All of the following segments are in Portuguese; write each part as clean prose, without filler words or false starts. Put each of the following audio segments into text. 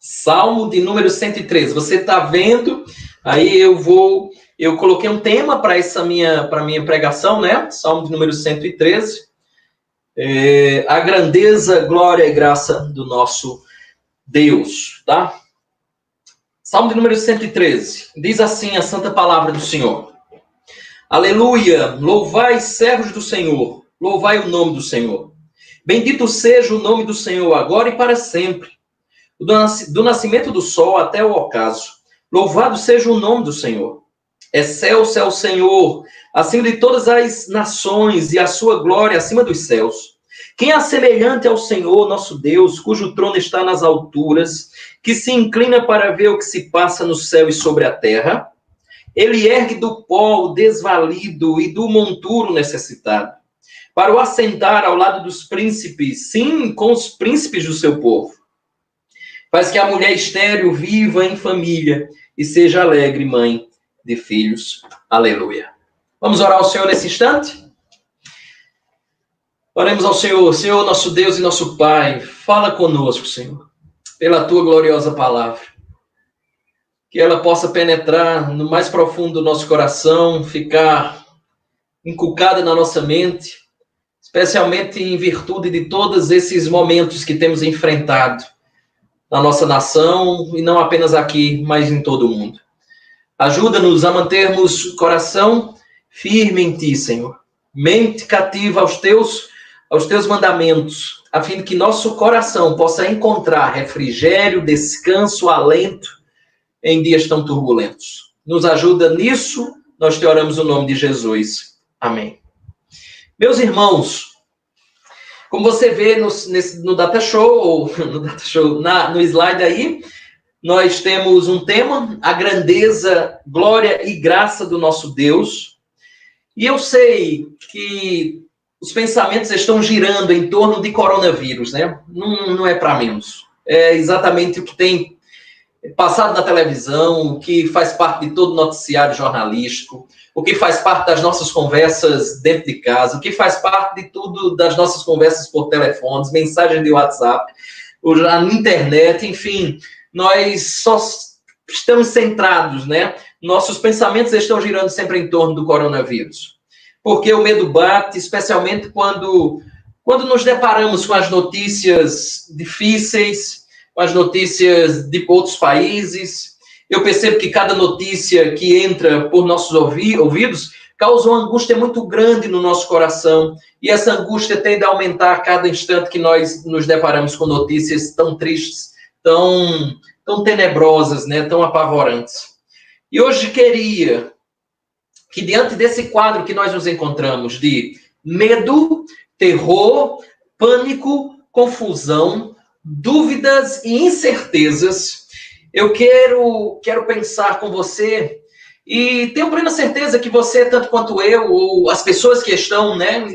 Salmo de número 113. Você está vendo? Aí eu coloquei um tema para minha pregação, né? Salmo de número 113. A grandeza, glória e graça do nosso Deus, tá? Salmo de número 113. Diz assim a santa palavra do Senhor. Aleluia! Louvai, servos do Senhor. Louvai o nome do Senhor. Bendito seja o nome do Senhor, agora e para sempre. Do nascimento do sol até o ocaso. Louvado seja o nome do Senhor. Excelso é o Senhor, acima de todas as nações, e a sua glória acima dos céus. Quem é semelhante ao Senhor, nosso Deus, cujo trono está nas alturas, que se inclina para ver o que se passa no céu e sobre a terra? Ele ergue do pó o desvalido e do monturo necessitado, para o assentar ao lado dos príncipes, sim, com os príncipes do seu povo. Faz que a mulher estéril viva em família e seja alegre mãe de filhos. Aleluia. Vamos orar ao Senhor nesse instante? Oremos ao Senhor. Senhor, nosso Deus e nosso Pai, fala conosco, Senhor, pela Tua gloriosa palavra. Que ela possa penetrar no mais profundo do nosso coração, ficar inculcada na nossa mente, especialmente em virtude de todos esses momentos que temos enfrentado na nossa nação, e não apenas aqui, mas em todo o mundo. Ajuda-nos a mantermos o coração firme em Ti, Senhor. Mente cativa aos teus mandamentos, a fim de que nosso coração possa encontrar refrigério, descanso, alento em dias tão turbulentos. Nos ajuda nisso, nós te oramos no nome de Jesus. Amém. Meus irmãos, como você vê no Data Show, no slide aí, nós temos um tema, a grandeza, glória e graça do nosso Deus. E eu sei que os pensamentos estão girando em torno de coronavírus, né? Não é para menos. É exatamente o que tem passado na televisão, o que faz parte de todo o noticiário jornalístico, o que faz parte das nossas conversas dentro de casa, o que faz parte de tudo das nossas conversas por telefones, mensagens de WhatsApp, na internet, enfim, nós só estamos centrados, né? Nossos pensamentos estão girando sempre em torno do coronavírus. Porque o medo bate, especialmente quando nos deparamos com as notícias difíceis, com as notícias de outros países. Eu percebo que cada notícia que entra por nossos ouvidos causa uma angústia muito grande no nosso coração. E essa angústia tende a aumentar a cada instante que nós nos deparamos com notícias tão tristes, tão tenebrosas, né? Tão apavorantes. E hoje queria que, diante desse quadro que nós nos encontramos de medo, terror, pânico, confusão, dúvidas e incertezas, eu quero pensar com você, e tenho plena certeza que você, tanto quanto eu, ou as pessoas que estão, né,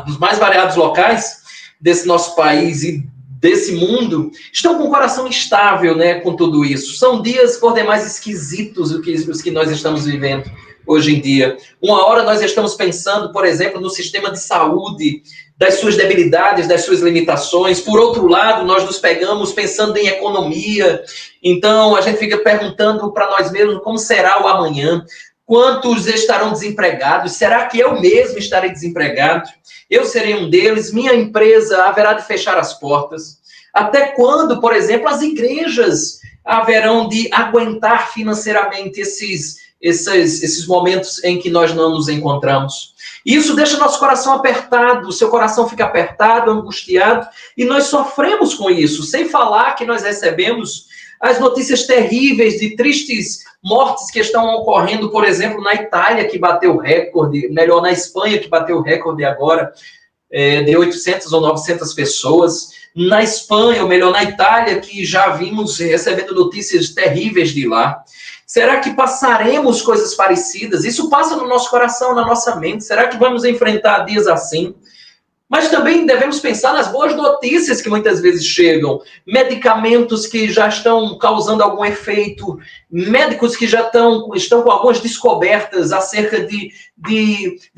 nos mais variados locais desse nosso país e desse mundo, estão com o coração estável, né, com tudo isso. São dias por demais esquisitos os que nós estamos vivendo hoje em dia. Uma hora nós estamos pensando, por exemplo, no sistema de saúde, das suas debilidades, das suas limitações. Por outro lado, nós nos pegamos pensando em economia. Então, a gente fica perguntando para nós mesmos como será o amanhã. Quantos estarão desempregados? Será que eu mesmo estarei desempregado? Eu serei um deles? Minha empresa haverá de fechar as portas? Até quando, por exemplo, as igrejas haverão de aguentar financeiramente esses momentos em que nós não nos encontramos? Isso deixa nosso coração apertado, o seu coração fica apertado, angustiado, e nós sofremos com isso, sem falar que nós recebemos as notícias terríveis de tristes mortes que estão ocorrendo, por exemplo, na Itália, que bateu recorde, melhor, na Espanha, que bateu recorde agora, de 800 ou 900 pessoas. Na Espanha, ou melhor, na Itália, que já vimos recebendo notícias terríveis de lá. Será que passaremos coisas parecidas? Isso passa no nosso coração, na nossa mente. Será que vamos enfrentar dias assim? Mas também devemos pensar nas boas notícias que muitas vezes chegam. Medicamentos que já estão causando algum efeito. Médicos que já estão com algumas descobertas acerca de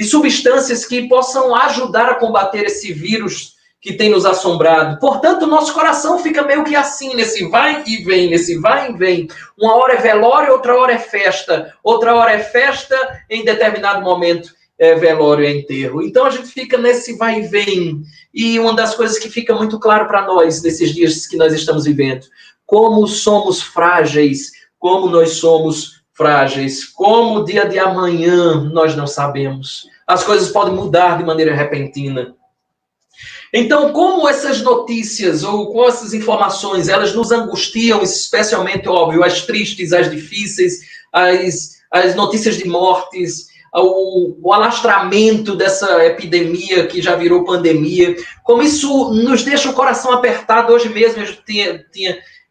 substâncias que possam ajudar a combater esse vírus que tem nos assombrado. Portanto, o nosso coração fica meio que assim, nesse vai e vem, nesse vai e vem. Uma hora é velório, outra hora é festa. Outra hora é festa, em determinado momento é velório, é enterro. Então a gente fica nesse vai e vem. E uma das coisas que fica muito claro para nós, nesses dias que nós estamos vivendo, como somos frágeis, como nós somos frágeis, como o dia de amanhã nós não sabemos. As coisas podem mudar de maneira repentina. Então, como essas notícias ou com essas informações, elas nos angustiam, especialmente, óbvio, as tristes, as difíceis, as notícias de mortes, o alastramento dessa epidemia que já virou pandemia, como isso nos deixa o coração apertado. Hoje mesmo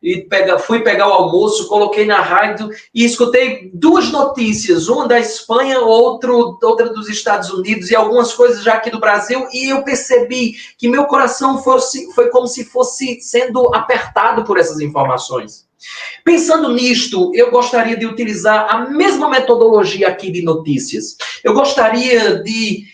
eu fui pegar o almoço, coloquei na rádio e escutei duas notícias, uma da Espanha, outra dos Estados Unidos e algumas coisas já aqui do Brasil, e eu percebi que meu coração foi como se fosse sendo apertado por essas informações. Pensando nisto, eu gostaria de utilizar a mesma metodologia aqui de notícias. Eu gostaria de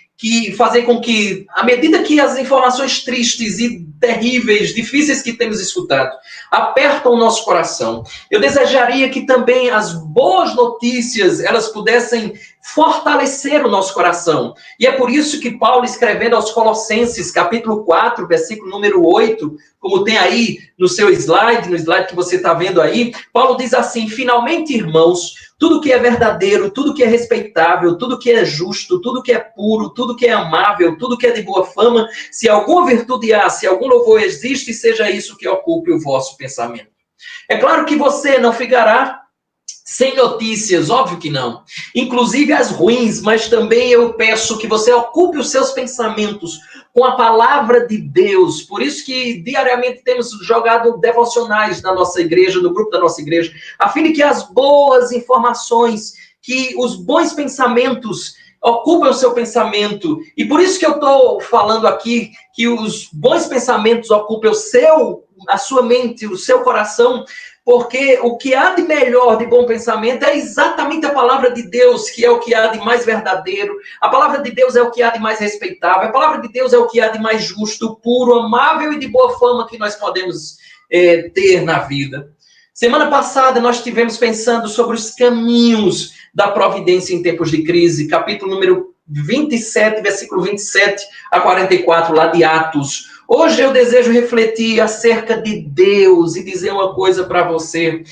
fazer com que, à medida que as informações tristes e terríveis, difíceis que temos escutado, apertam o nosso coração, eu desejaria que também as boas notícias, elas pudessem fortalecer o nosso coração. E é por isso que Paulo, escrevendo aos Colossenses, capítulo 4, versículo número 8, como tem aí no seu slide, no slide que você está vendo aí, Paulo diz assim: finalmente, irmãos, tudo que é verdadeiro, tudo que é respeitável, tudo que é justo, tudo que é puro, tudo que é amável, tudo que é de boa fama, se alguma virtude há, se algum louvor existe, seja isso que ocupe o vosso pensamento. É claro que você não ficará sem notícias, óbvio que não. Inclusive as ruins, mas também eu peço que você ocupe os seus pensamentos com a palavra de Deus. Por isso que diariamente temos jogado devocionais na nossa igreja, no grupo da nossa igreja, a fim de que as boas informações, que os bons pensamentos ocupem o seu pensamento. E por isso que eu estou falando aqui que os bons pensamentos ocupem a sua mente, o seu coração, porque o que há de melhor, de bom pensamento, é exatamente a palavra de Deus, que é o que há de mais verdadeiro. A palavra de Deus é o que há de mais respeitável. A palavra de Deus é o que há de mais justo, puro, amável e de boa fama que nós podemos ter na vida. Semana passada nós estivemos pensando sobre os caminhos da providência em tempos de crise, capítulo número 27, versículo 27 a 44, lá de Atos. Hoje eu desejo refletir acerca de Deus e dizer uma coisa para você.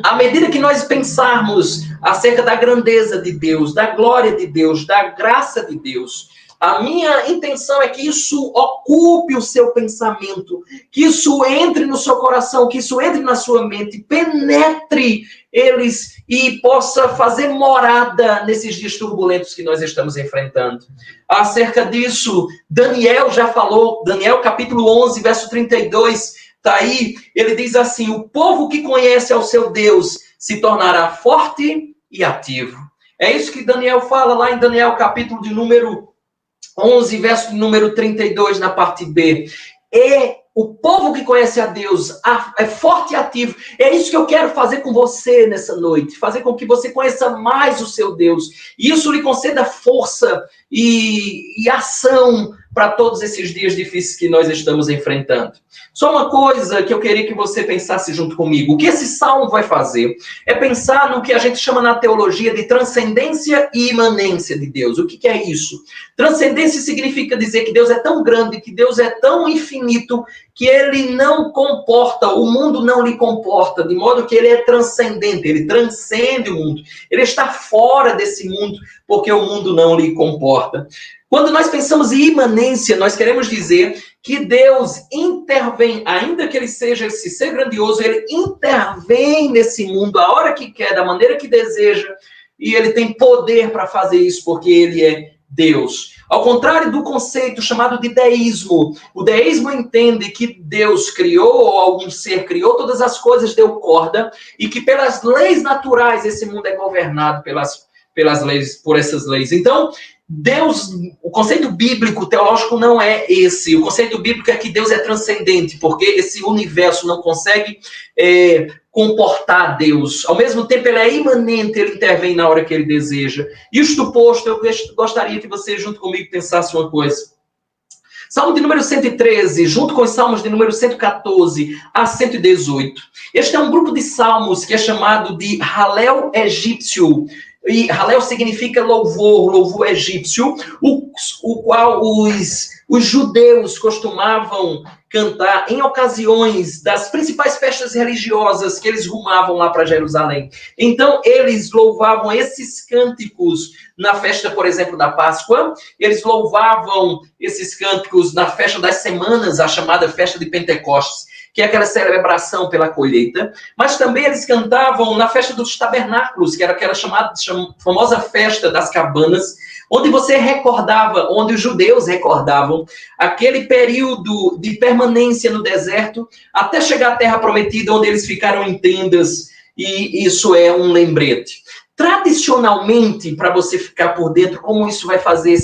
À medida que nós pensarmos acerca da grandeza de Deus, da glória de Deus, da graça de Deus, a minha intenção é que isso ocupe o seu pensamento, que isso entre no seu coração, que isso entre na sua mente, penetre eles e possa fazer morada nesses dias turbulentos que nós estamos enfrentando. Acerca disso, Daniel já falou, Daniel capítulo 11, verso 32, está aí, ele diz assim: o povo que conhece ao seu Deus se tornará forte e ativo. É isso que Daniel fala lá em Daniel capítulo de número 11, verso número 32, na parte B. O povo que conhece a Deus é forte e ativo. É isso que eu quero fazer com você nessa noite. Fazer com que você conheça mais o seu Deus. E isso lhe conceda força e ação para todos esses dias difíceis que nós estamos enfrentando. Só uma coisa que eu queria que você pensasse junto comigo. O que esse salmo vai fazer é pensar no que a gente chama na teologia de transcendência e imanência de Deus. O que é isso? Transcendência significa dizer que Deus é tão grande, que Deus é tão infinito, que ele não comporta, o mundo não lhe comporta, de modo que ele é transcendente, ele transcende o mundo. Ele está fora desse mundo, porque o mundo não lhe comporta. Quando nós pensamos em imanência, nós queremos dizer que Deus intervém, ainda que ele seja esse ser grandioso, ele intervém nesse mundo a hora que quer, da maneira que deseja, e ele tem poder para fazer isso, porque ele é Deus. Ao contrário do conceito chamado de deísmo, o deísmo entende que Deus criou, ou algum ser criou, todas as coisas deu corda, e que pelas leis naturais esse mundo é governado pelas leis, por essas leis. Então, Deus, o conceito bíblico, teológico não é esse. O conceito bíblico é que Deus é transcendente, porque esse universo não consegue comportar Deus. Ao mesmo tempo, ele é imanente, ele intervém na hora que ele deseja. Isto posto, eu gostaria que você, junto comigo, pensasse uma coisa. Salmo de número 113, junto com os salmos de número 114 a 118. Este é um grupo de salmos que é chamado de Halel egípcio. E Halel significa louvor, louvor egípcio, o qual os judeus costumavam cantar em ocasiões das principais festas religiosas que eles rumavam lá para Jerusalém. Então, eles louvavam esses cânticos na festa, por exemplo, da Páscoa. Eles louvavam esses cânticos na festa das semanas, a chamada festa de Pentecostes, que é aquela celebração pela colheita. Mas também eles cantavam na festa dos tabernáculos, que era aquela famosa festa das cabanas, onde você recordava, onde os judeus recordavam aquele período de permanência no deserto, até chegar à terra prometida, onde eles ficaram em tendas, e isso é um lembrete. Tradicionalmente, para você ficar por dentro, como isso vai fazer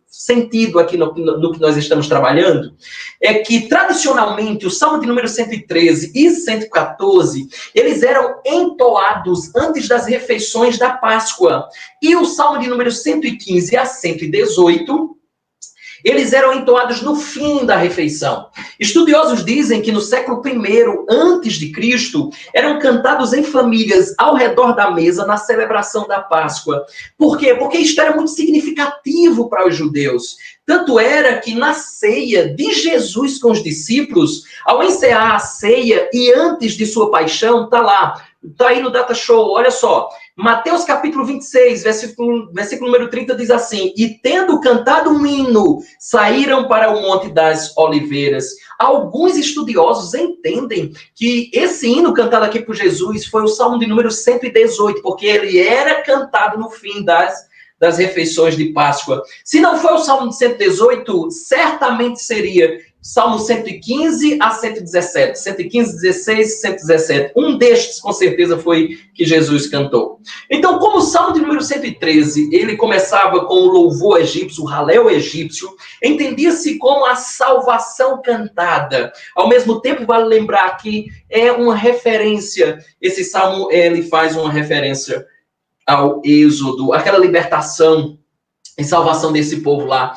sentido aqui no que nós estamos trabalhando, é que tradicionalmente o Salmo de número 113 e 114, eles eram entoados antes das refeições da Páscoa. E o Salmo de número 115 a 118, eles eram entoados no fim da refeição. Estudiosos dizem que no século I antes de Cristo, eram cantados em famílias ao redor da mesa na celebração da Páscoa. Por quê? Porque isto era muito significativo para os judeus. Tanto era que na ceia de Jesus com os discípulos, ao encerrar a ceia e antes de sua paixão, está aí no Data Show, olha só. Mateus capítulo 26, versículo número 30 diz assim: e tendo cantado um hino, saíram para o Monte das Oliveiras. Alguns estudiosos entendem que esse hino cantado aqui por Jesus foi o Salmo de número 118, porque ele era cantado no fim das refeições de Páscoa. Se não foi o Salmo de 118, certamente seria Salmo 115 a 117, 115, 16, 117. Um destes, com certeza, foi que Jesus cantou. Então, como o Salmo de número 113, ele começava com o louvor egípcio, o Halel egípcio, entendia-se como a salvação cantada. Ao mesmo tempo, vale lembrar que é uma referência, esse Salmo, ele faz uma referência ao Êxodo, aquela libertação e salvação desse povo lá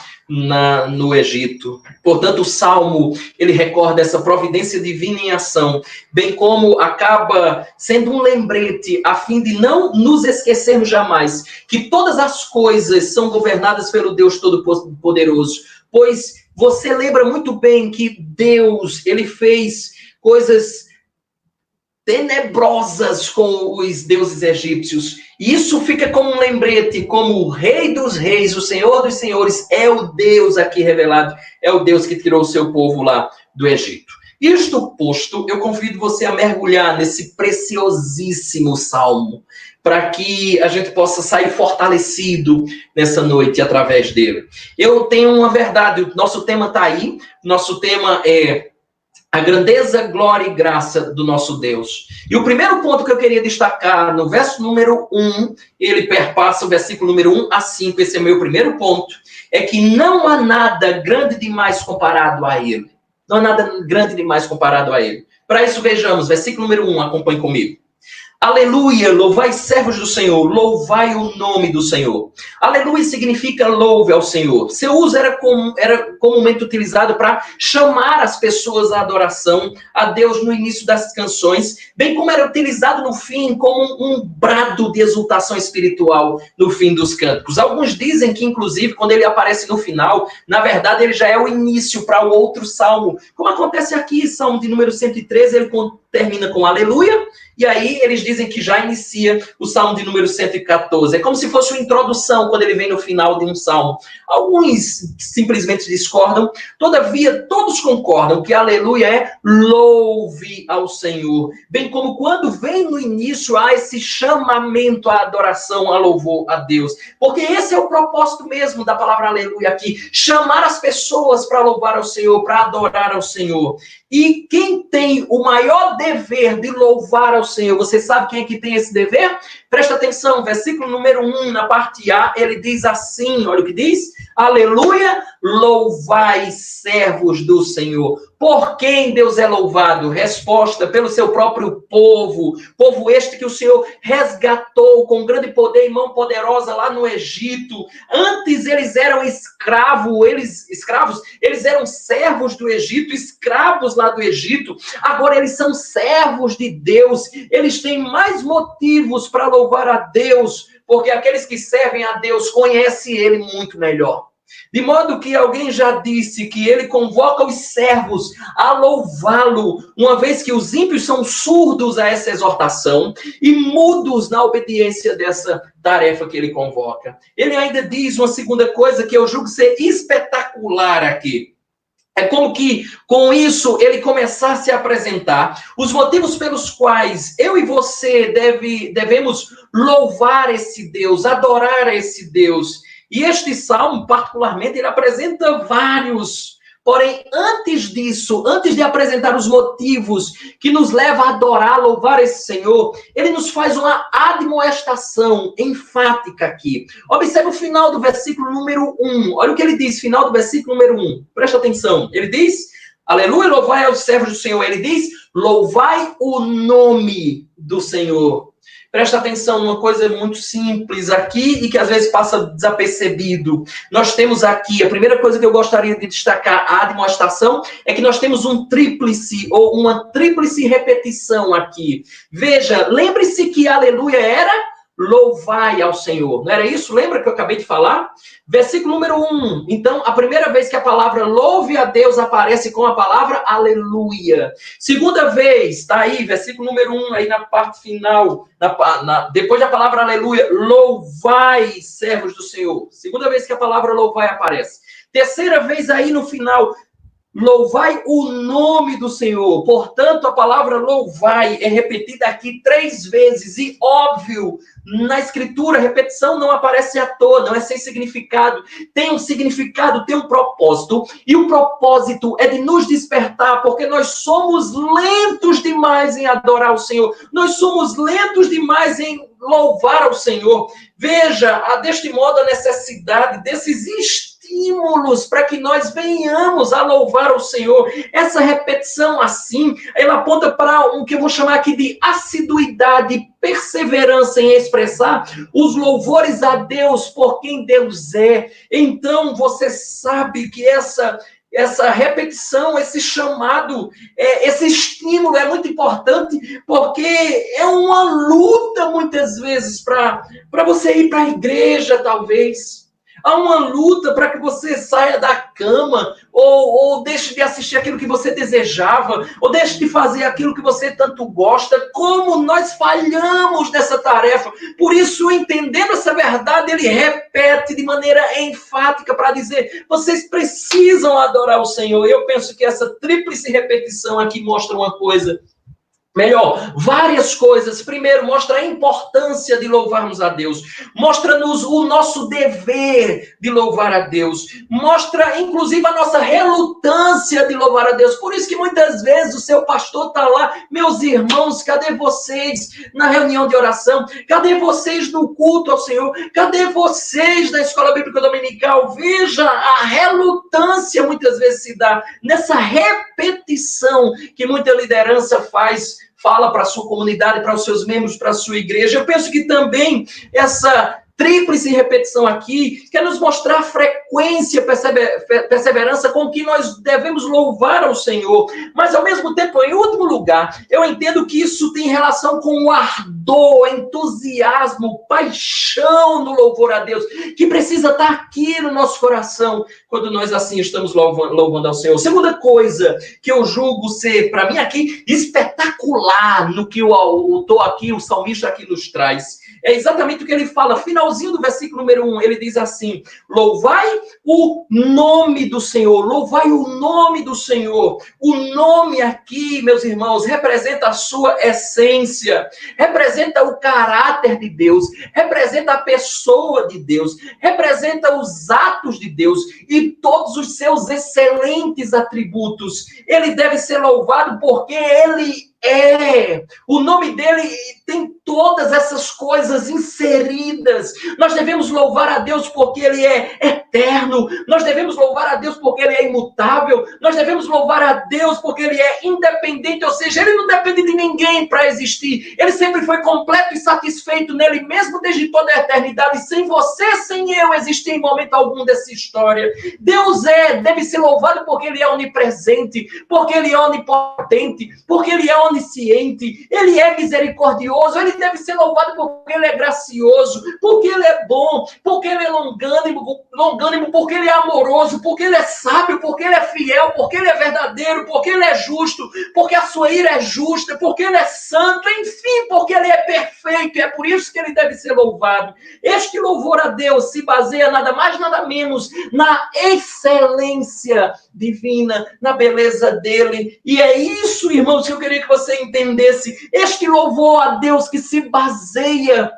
no Egito. Portanto, o Salmo, ele recorda essa providência divina em ação, bem como acaba sendo um lembrete, a fim de não nos esquecermos jamais que todas as coisas são governadas pelo Deus Todo-Poderoso, pois você lembra muito bem que Deus, ele fez coisas tenebrosas com os deuses egípcios. Isso fica como um lembrete, como o Rei dos Reis, o Senhor dos Senhores, é o Deus aqui revelado, é o Deus que tirou o seu povo lá do Egito. Isto posto, eu convido você a mergulhar nesse preciosíssimo salmo, para que a gente possa sair fortalecido nessa noite através dele. Eu tenho uma verdade, o nosso tema está aí, nosso tema é a grandeza, glória e graça do nosso Deus. E o primeiro ponto que eu queria destacar, no verso número 1, ele perpassa o versículo número 1 a 5, esse é o meu primeiro ponto, é que não há nada grande demais comparado a ele. Não há nada grande demais comparado a ele. Para isso, vejamos, versículo número 1, acompanhe comigo. Aleluia, louvai servos do Senhor, louvai o nome do Senhor. Aleluia significa louve ao Senhor. Seu uso era comumente utilizado para chamar as pessoas à adoração a Deus no início das canções, bem como era utilizado no fim como um brado de exultação espiritual no fim dos cânticos. Alguns dizem que, inclusive, quando ele aparece no final, na verdade ele já é o início para o outro salmo. Como acontece aqui, Salmo de número 113, ele termina com aleluia, e aí eles dizem que já inicia o Salmo de número 114. É como se fosse uma introdução quando ele vem no final de um salmo. Alguns simplesmente discordam, todavia todos concordam que aleluia é louve ao Senhor. Bem como quando vem no início há esse chamamento à adoração, a louvor a Deus. Porque esse é o propósito mesmo da palavra aleluia aqui. Chamar as pessoas para louvar ao Senhor, para adorar ao Senhor. E quem tem o maior dever de louvar ao Senhor, você sabe quem é que tem esse dever? Presta atenção, versículo número 1, na parte A, ele diz assim, olha o que diz. aleluia, louvai servos do Senhor. Por quem Deus é louvado? Resposta, pelo seu próprio povo. Povo este que o Senhor resgatou com grande poder e mão poderosa lá no Egito. Antes eles eram escravos, eles eram servos do Egito, escravos lá do Egito. Agora eles são servos de Deus. Eles têm mais motivos para louvar a Deus, porque aqueles que servem a Deus conhecem Ele muito melhor. De modo que alguém já disse que ele convoca os servos a louvá-lo, uma vez que os ímpios são surdos a essa exortação e mudos na obediência dessa tarefa que ele convoca. Ele ainda diz uma segunda coisa que eu julgo ser espetacular aqui. É como que, com isso, ele começasse a apresentar os motivos pelos quais eu e você devemos louvar esse Deus, adorar esse Deus. E este salmo, particularmente, ele apresenta vários. Porém, antes disso, antes de apresentar os motivos que nos levam a adorar, louvar esse Senhor, ele nos faz uma admoestação enfática aqui. Observe o final do versículo número 1. Olha o que ele diz, final do versículo número 1. Presta atenção. Ele diz, aleluia, louvai aos servos do Senhor. Ele diz, louvai o nome do Senhor. Presta atenção numa coisa muito simples aqui e que às vezes passa desapercebido. Nós temos aqui, a primeira coisa que eu gostaria de destacar, a admoestação, é que nós temos um tríplice, ou uma tríplice repetição aqui. Veja, lembre-se que aleluia era louvai ao Senhor. Não era isso? Lembra que eu acabei de falar? Versículo número 1. Então, a primeira vez que a palavra louve a Deus aparece com a palavra aleluia. Segunda vez, está aí, versículo número 1, aí na parte final, depois da palavra aleluia, louvai, servos do Senhor. Segunda vez que a palavra louvai aparece. Terceira vez aí no final, louvai o nome do Senhor. Portanto, a palavra louvai é repetida aqui 3 vezes. E, óbvio, na Escritura, a repetição não aparece à toa, não é sem significado. Tem um significado, tem um propósito. E o propósito é de nos despertar, porque nós somos lentos demais em adorar o Senhor. Nós somos lentos demais em louvar ao Senhor. Veja, deste modo, a necessidade desses estímulos para que nós venhamos a louvar o Senhor. Essa repetição assim, ela aponta para um que eu vou chamar aqui de assiduidade, perseverança em expressar os louvores a Deus por quem Deus é. Então, você sabe que essa repetição, esse chamado, esse estímulo é muito importante, porque é uma luta, muitas vezes, para você ir para a igreja, talvez. Há uma luta para que você saia da cama, ou deixe de assistir aquilo que você desejava, ou deixe de fazer aquilo que você tanto gosta. Como nós falhamos nessa tarefa. Por isso, entendendo essa verdade, ele repete de maneira enfática para dizer, vocês precisam adorar o Senhor. Eu penso que essa tríplice repetição aqui mostra uma coisa. Melhor, várias coisas. Primeiro, mostra a importância de louvarmos a Deus. Mostra-nos o nosso dever de louvar a Deus. Mostra, inclusive, a nossa relutância de louvar a Deus. Por isso que muitas vezes o seu pastor está lá. Meus irmãos, cadê vocês na reunião de oração? Cadê vocês no culto ao Senhor? Cadê vocês na escola bíblica dominical? Veja, a relutância muitas vezes se dá nessa repetição que muita liderança fala para a sua comunidade, para os seus membros, para a sua igreja. Eu penso que também essa tríplice repetição aqui quer nos mostrar a frequência, perseverança com que nós devemos louvar ao Senhor. Mas, ao mesmo tempo, em último lugar, eu entendo que isso tem relação com o ardor, entusiasmo, paixão no louvor a Deus, que precisa estar aqui no nosso coração quando nós assim estamos louvando ao Senhor. Segunda coisa que eu julgo ser, para mim aqui, espetacular no que o autor aqui, o salmista aqui nos traz, é exatamente o que ele fala, finalzinho do versículo número 1, ele diz assim, louvai o nome do Senhor, louvai o nome do Senhor. O nome aqui, meus irmãos, representa a sua essência, representa o caráter de Deus, representa a pessoa de Deus, representa os atos de Deus e todos os seus excelentes atributos. Ele deve ser louvado porque ele é. O nome dele tem todas essas coisas inseridas. Nós devemos louvar a Deus porque ele é eterno. Nós devemos louvar a Deus porque ele é imutável. Nós devemos louvar a Deus porque ele é independente, ou seja, ele não depende de ninguém para existir. Ele sempre foi completo e satisfeito nele mesmo desde toda a eternidade. Sem você, sem eu existir em momento algum dessa história. Deus deve ser louvado porque ele é onipresente, porque ele é onipotente, porque ele é onisciente, ele é misericordioso, ele deve ser louvado porque ele é gracioso, porque ele é bom, porque ele é longânimo, porque ele é amoroso, porque ele é sábio, porque ele é fiel, porque ele é verdadeiro, porque ele é justo, porque a sua ira é justa, porque ele é santo, enfim, porque ele é perfeito, e é por isso que ele deve ser louvado. Este louvor a Deus se baseia nada mais, nada menos na excelência divina, na beleza dele. E é isso, irmãos, que eu queria que você entendesse. Este louvor a Deus que se baseia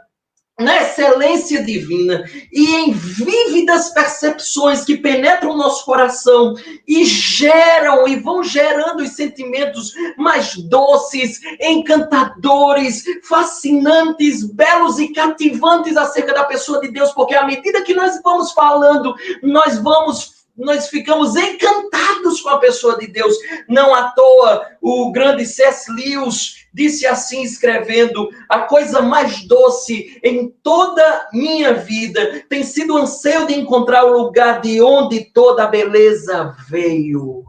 na excelência divina e em vívidas percepções que penetram o nosso coração e geram e vão gerando os sentimentos mais doces, encantadores, fascinantes, belos e cativantes acerca da pessoa de Deus, porque à medida que nós vamos falando, nós ficamos encantados com a pessoa de Deus. Não à toa, o grande C.S. Lewis disse assim, escrevendo: a coisa mais doce em toda minha vida tem sido o anseio de encontrar o lugar de onde toda a beleza veio.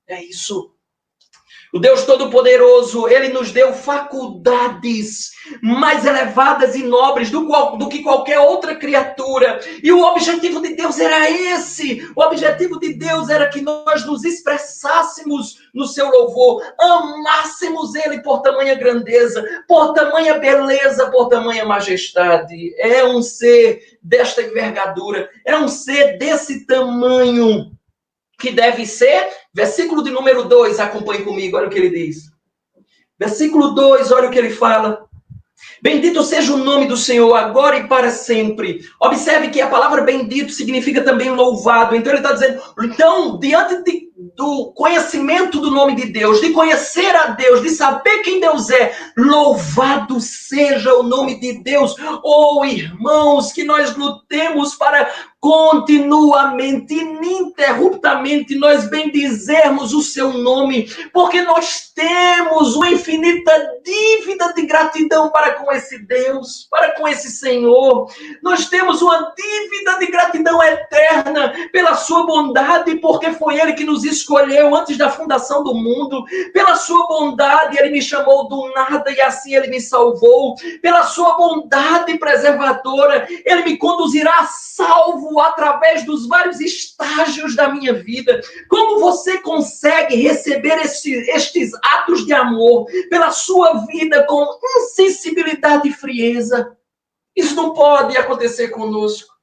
É isso. O Deus Todo-Poderoso, ele nos deu faculdades mais elevadas e nobres do que qualquer outra criatura. E o objetivo de Deus era esse. O objetivo de Deus era que nós nos expressássemos no seu louvor, amássemos ele por tamanha grandeza, por tamanha beleza, por tamanha majestade. É um ser desta envergadura, é um ser desse tamanho que deve ser. Versículo de número 2, acompanhe comigo, olha o que ele diz. Versículo 2, olha o que ele fala. Bendito seja o nome do Senhor, agora e para sempre. Observe que a palavra bendito significa também louvado. Então ele está dizendo, então, diante do conhecimento do nome de Deus, de conhecer a Deus, de saber quem Deus é, louvado seja o nome de Deus. Oh, irmãos, que nós lutemos para continuamente, ininterruptamente, nós bendizermos o seu nome, porque nós temos uma infinita dívida de gratidão para com esse Deus, para com esse Senhor. Nós temos uma dívida de gratidão eterna pela sua bondade, porque foi ele que nos escolheu antes da fundação do mundo. Pela sua bondade, ele me chamou do nada e assim ele me salvou. Pela sua bondade preservadora, ele me conduzirá salvo através dos vários estágios da minha vida. Como você consegue receber estes atos de amor pela sua vida com insensibilidade e frieza? Isso não pode acontecer conosco.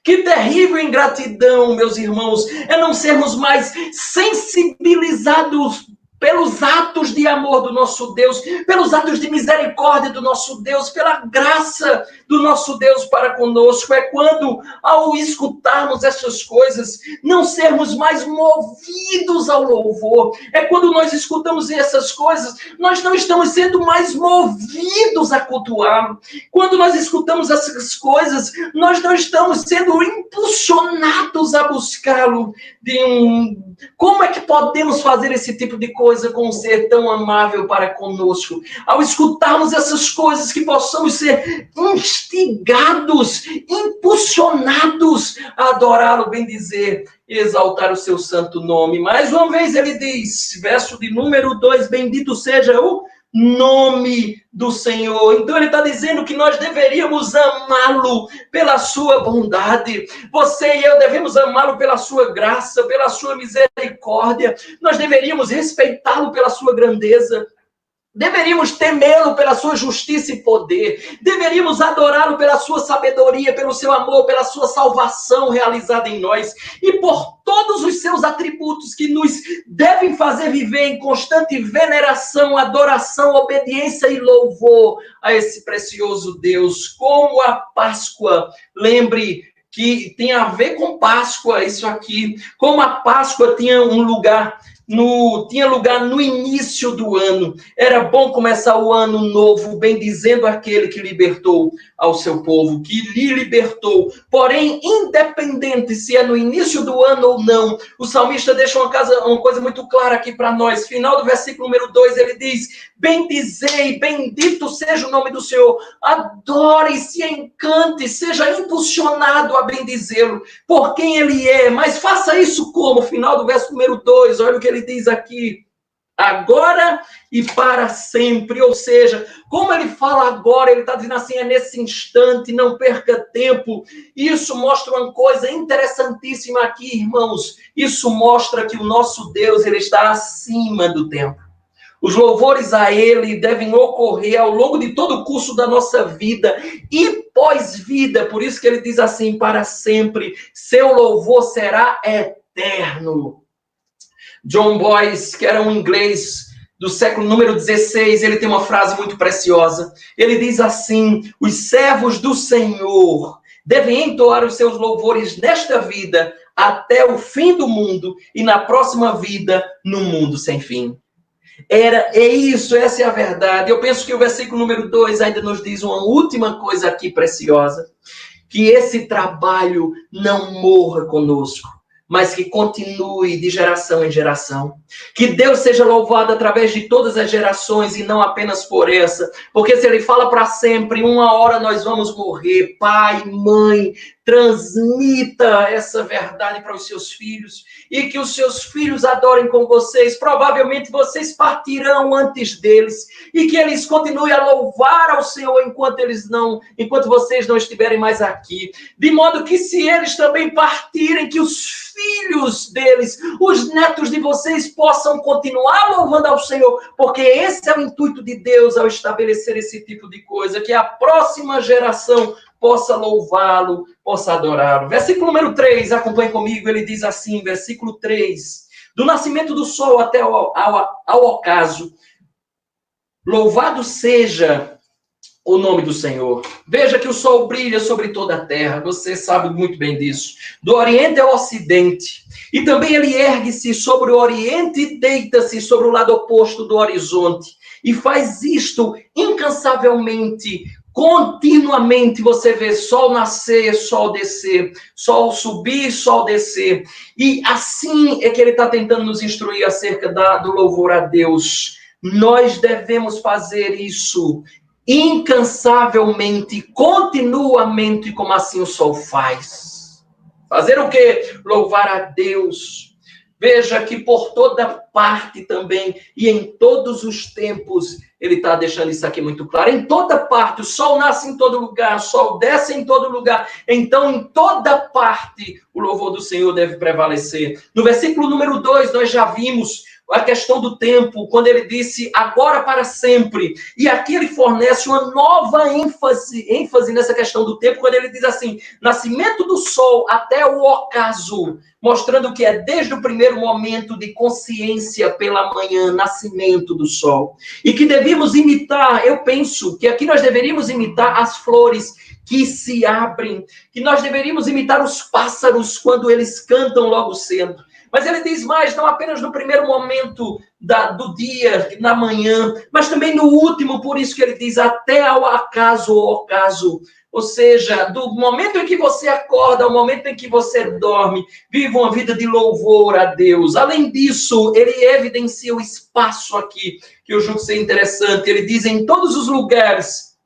Que terrível ingratidão, meus irmãos, é não sermos mais sensibilizados pelos atos de amor do nosso Deus, pelos atos de misericórdia do nosso Deus, pela graça do nosso Deus para conosco. É quando, ao escutarmos essas coisas, não sermos mais movidos ao louvor. É quando nós escutamos essas coisas, nós não estamos sendo mais movidos a cultuá-lo. Quando nós escutamos essas coisas, nós não estamos sendo impulsionados a buscá-lo. Como é que podemos fazer esse tipo de coisa com um ser tão amável para conosco? Ao escutarmos essas coisas, que possamos ser instigados, impulsionados a adorá-lo, bendizer e exaltar o seu santo nome. Mais uma vez ele diz, verso de número 2, bendito seja o nome do Senhor. Então ele está dizendo que nós deveríamos amá-lo pela sua bondade. Você e eu devemos amá-lo pela sua graça, pela sua misericórdia. Nós deveríamos respeitá-lo pela sua grandeza. Deveríamos temê-lo pela sua justiça e poder. Deveríamos adorá-lo pela sua sabedoria, pelo seu amor, pela sua salvação realizada em nós. E por todos os seus atributos que nos devem fazer viver em constante veneração, adoração, obediência e louvor a esse precioso Deus. Como a Páscoa, lembre que tem a ver com Páscoa, isso aqui. Como a Páscoa tinha um lugar tinha lugar no início do ano. Era bom começar o ano novo, bendizendo aquele que libertou ao seu povo, que lhe libertou. Porém, independente se é no início do ano ou não, o salmista deixa uma coisa muito clara aqui para nós. Final do versículo número 2, ele diz: bendizei, bendito seja o nome do Senhor. Adore, se encante, seja impulsionado a bendizê-lo por quem ele é. Mas faça isso como? Final do verso número 2, olha o que ele diz aqui: agora e para sempre. Ou seja, como ele fala agora, ele está dizendo assim, é nesse instante, não perca tempo. Isso mostra uma coisa interessantíssima aqui, irmãos. Isso mostra que o nosso Deus, ele está acima do tempo. Os louvores a ele devem ocorrer ao longo de todo o curso da nossa vida e pós-vida. Por isso que ele diz assim, para sempre. Seu louvor será eterno. John Boyce, que era um inglês do século número 16, ele tem uma frase muito preciosa. Ele diz assim: os servos do Senhor devem entoar os seus louvores nesta vida até o fim do mundo e na próxima vida, no mundo sem fim. Essa é a verdade. Eu penso que o versículo número 2 ainda nos diz uma última coisa aqui preciosa: que esse trabalho não morra conosco, mas que continue de geração em geração. Que Deus seja louvado através de todas as gerações e não apenas por essa. Porque se ele fala para sempre, uma hora nós vamos morrer. Pai, mãe, transmita essa verdade para os seus filhos e que os seus filhos adorem com vocês. Provavelmente vocês partirão antes deles e que eles continuem a louvar ao Senhor enquanto vocês não estiverem mais aqui. De modo que se eles também partirem, que os filhos deles, os netos de vocês possam continuar louvando ao Senhor, porque esse é o intuito de Deus ao estabelecer esse tipo de coisa, que a próxima geração possa louvá-lo, possa adorá-lo. Versículo número 3, acompanhe comigo, ele diz assim, versículo 3, do nascimento do sol até ao ocaso, louvado seja o nome do Senhor. Veja que o sol brilha sobre toda a terra, você sabe muito bem disso. Do oriente ao ocidente, e também ele ergue-se sobre o oriente e deita-se sobre o lado oposto do horizonte, e faz isto incansavelmente, continuamente. Você vê sol nascer, sol descer, sol subir, sol descer, e assim é que ele está tentando nos instruir acerca do louvor a Deus. Nós devemos fazer isso incansavelmente, continuamente, como assim o sol faz. Fazer o quê? Louvar a Deus. Veja que por toda parte também, e em todos os tempos, ele está deixando isso aqui muito claro. Em toda parte, o sol nasce em todo lugar, o sol desce em todo lugar. Então, em toda parte, o louvor do Senhor deve prevalecer. No versículo número 2, nós já vimos a questão do tempo, quando ele disse agora para sempre. E aqui ele fornece uma nova ênfase nessa questão do tempo, quando ele diz assim, nascimento do sol até o ocaso, mostrando que é desde o primeiro momento de consciência pela manhã, nascimento do sol. E que devíamos imitar, eu penso que aqui nós deveríamos imitar as flores que se abrem, que nós deveríamos imitar os pássaros quando eles cantam logo cedo. Mas ele diz mais, não apenas no primeiro momento do dia, na manhã, mas também no último, por isso que ele diz até ao acaso ou ocaso. Ou seja, do momento em que você acorda ao momento em que você dorme, viva uma vida de louvor a Deus. Além disso, ele evidencia o espaço aqui, que eu julgo ser interessante. Ele diz em todos os lugares,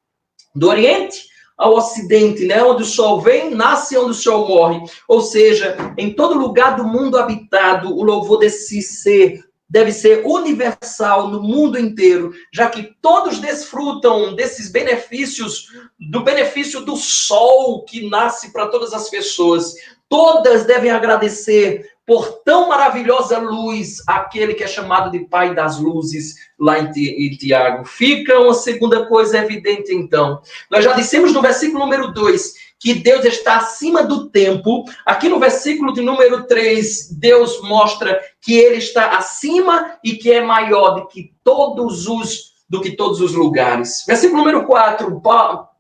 do Oriente ao Ocidente, né? Onde o sol vem, nasce onde o sol morre. Ou seja, em todo lugar do mundo habitado, o louvor deve ser universal no mundo inteiro, já que todos desfrutam desses benefícios, do benefício do sol que nasce para todas as pessoas. Todas devem agradecer por tão maravilhosa luz, aquele que é chamado de Pai das Luzes, lá em Tiago. Fica uma segunda coisa evidente, então. Nós já dissemos no versículo número 2, que Deus está acima do tempo. Aqui no versículo de número 3, Deus mostra que ele está acima e que é maior do que todos os lugares. Versículo número 4,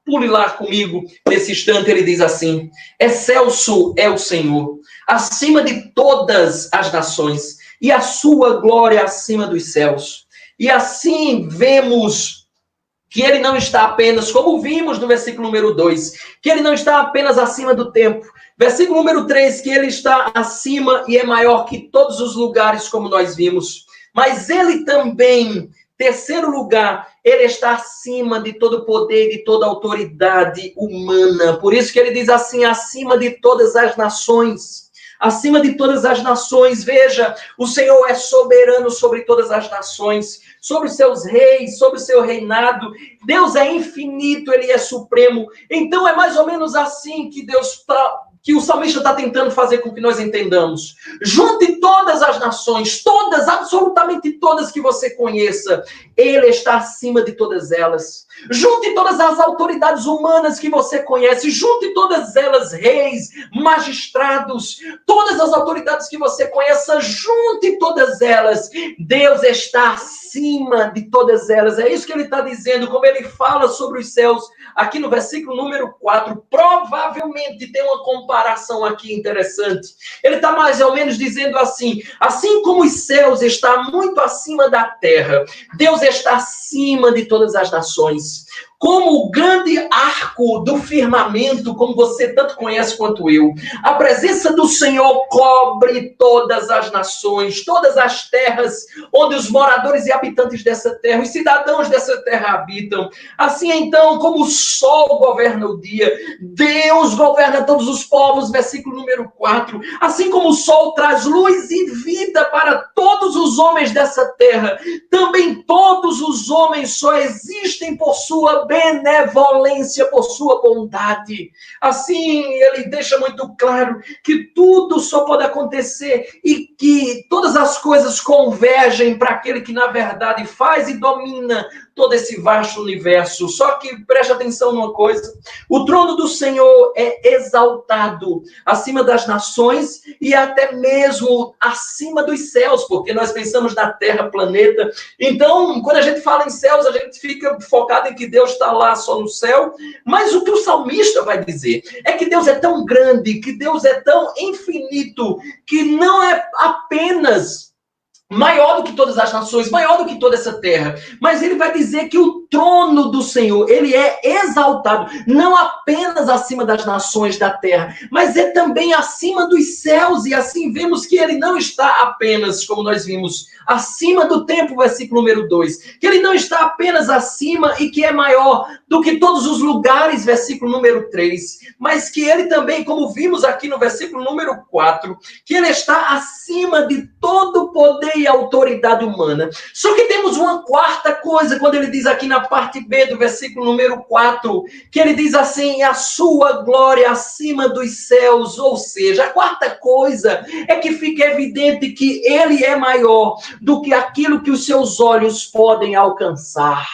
pule lá comigo, nesse instante ele diz assim, excelso é o Senhor, acima de todas as nações, e a sua glória acima dos céus. E assim vemos que ele não está apenas, como vimos no versículo número 2, que ele não está apenas acima do tempo. Versículo número 3, que ele está acima e é maior que todos os lugares, como nós vimos. Mas ele também, terceiro lugar, ele está acima de todo poder e de toda autoridade humana. Por isso que ele diz assim, acima de todas as nações. Acima de todas as nações, veja, o Senhor é soberano sobre todas as nações, sobre os seus reis, sobre o seu reinado. Deus é infinito, ele é supremo. Então é mais ou menos assim que que o salmista está tentando fazer com que nós entendamos. Junte todas as nações, todas, absolutamente todas que você conheça, ele está acima de todas elas. Junte todas as autoridades humanas que você conhece, junte todas elas, reis, magistrados, todas as autoridades que você conheça, junte todas elas. Deus está acima de todas elas. É isso que ele está dizendo, como ele fala sobre os céus, aqui no versículo número 4. Provavelmente tem uma comparação aqui interessante. Ele está mais ou menos dizendo assim como os céus estão muito acima da terra, Deus está acima de todas as nações. Como o grande arco do firmamento, como você tanto conhece quanto eu, a presença do Senhor cobre todas as nações, todas as terras onde os moradores e habitantes dessa terra, os cidadãos dessa terra habitam. Assim então, como o sol governa o dia, Deus governa todos os povos, versículo número 4. Assim como o sol traz luz e vida para todos os homens dessa terra, também todos os homens só existem por sua benevolência, por sua bondade. Assim, ele deixa muito claro que tudo só pode acontecer e que todas as coisas convergem para aquele que, na verdade, faz e domina todo esse vasto universo. Só que preste atenção numa coisa: o trono do Senhor é exaltado acima das nações e até mesmo acima dos céus, porque nós pensamos na Terra, planeta. Então, quando a gente fala em céus, a gente fica focado em que Deus está lá só no céu, mas o que o salmista vai dizer é que Deus é tão grande, que Deus é tão infinito, que não é apenas maior do que todas as nações, maior do que toda essa terra. Mas ele vai dizer que o trono do Senhor, ele é exaltado, não apenas acima das nações da terra, mas é também acima dos céus. E assim vemos que ele não está apenas, como nós vimos, acima do tempo, versículo número 2. Que ele não está apenas acima e que é maior do que todos os lugares, versículo número 3. Mas que ele também, como vimos aqui no versículo número 4, que ele está acima de todo o poder e autoridade humana. Só que temos uma quarta coisa, quando ele diz aqui na parte B do versículo número 4, que ele diz assim, a sua glória acima dos céus. Ou seja, a quarta coisa é que fica evidente que ele é maior do que aquilo que os seus olhos podem alcançar.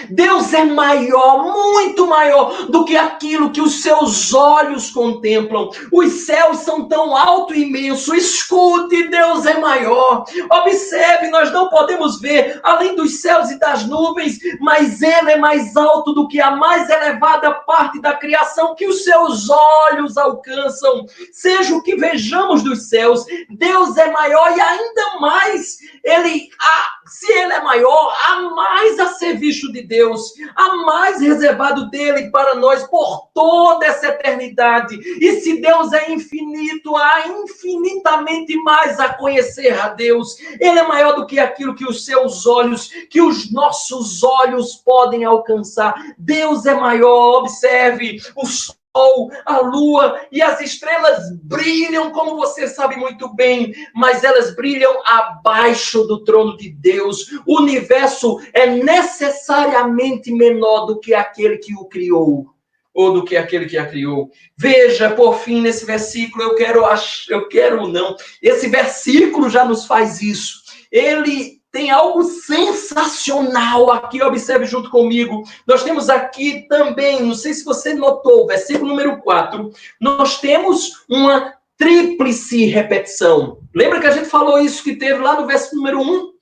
Deus é maior, muito maior do que aquilo que os seus olhos contemplam. Os céus são tão alto e imenso. Escute, Deus é maior. Observe, nós não podemos ver além dos céus e das nuvens, mas ele é mais alto do que a mais elevada parte da criação que os seus olhos alcançam. Seja o que vejamos dos céus, Deus é maior e ainda mais, se ele é maior, há mais a ser visto de Deus, há mais reservado dele para nós por toda essa eternidade. E se Deus é infinito, há infinitamente mais a conhecer a Deus. Ele é maior do que aquilo que os seus olhos, que os nossos olhos podem alcançar. Deus é maior. Observe, o sol, a lua e as estrelas brilham, como você sabe muito bem, mas elas brilham abaixo do trono de Deus. O universo é necessariamente menor do que aquele que o criou, ou do que aquele que a criou. Veja, por fim, nesse versículo, esse versículo já nos faz isso. Ele tem algo sensacional aqui, observe junto comigo. Nós temos aqui também, não sei se você notou, versículo número 4, nós temos uma tríplice repetição. Lembra que a gente falou isso que teve lá no verso número 1?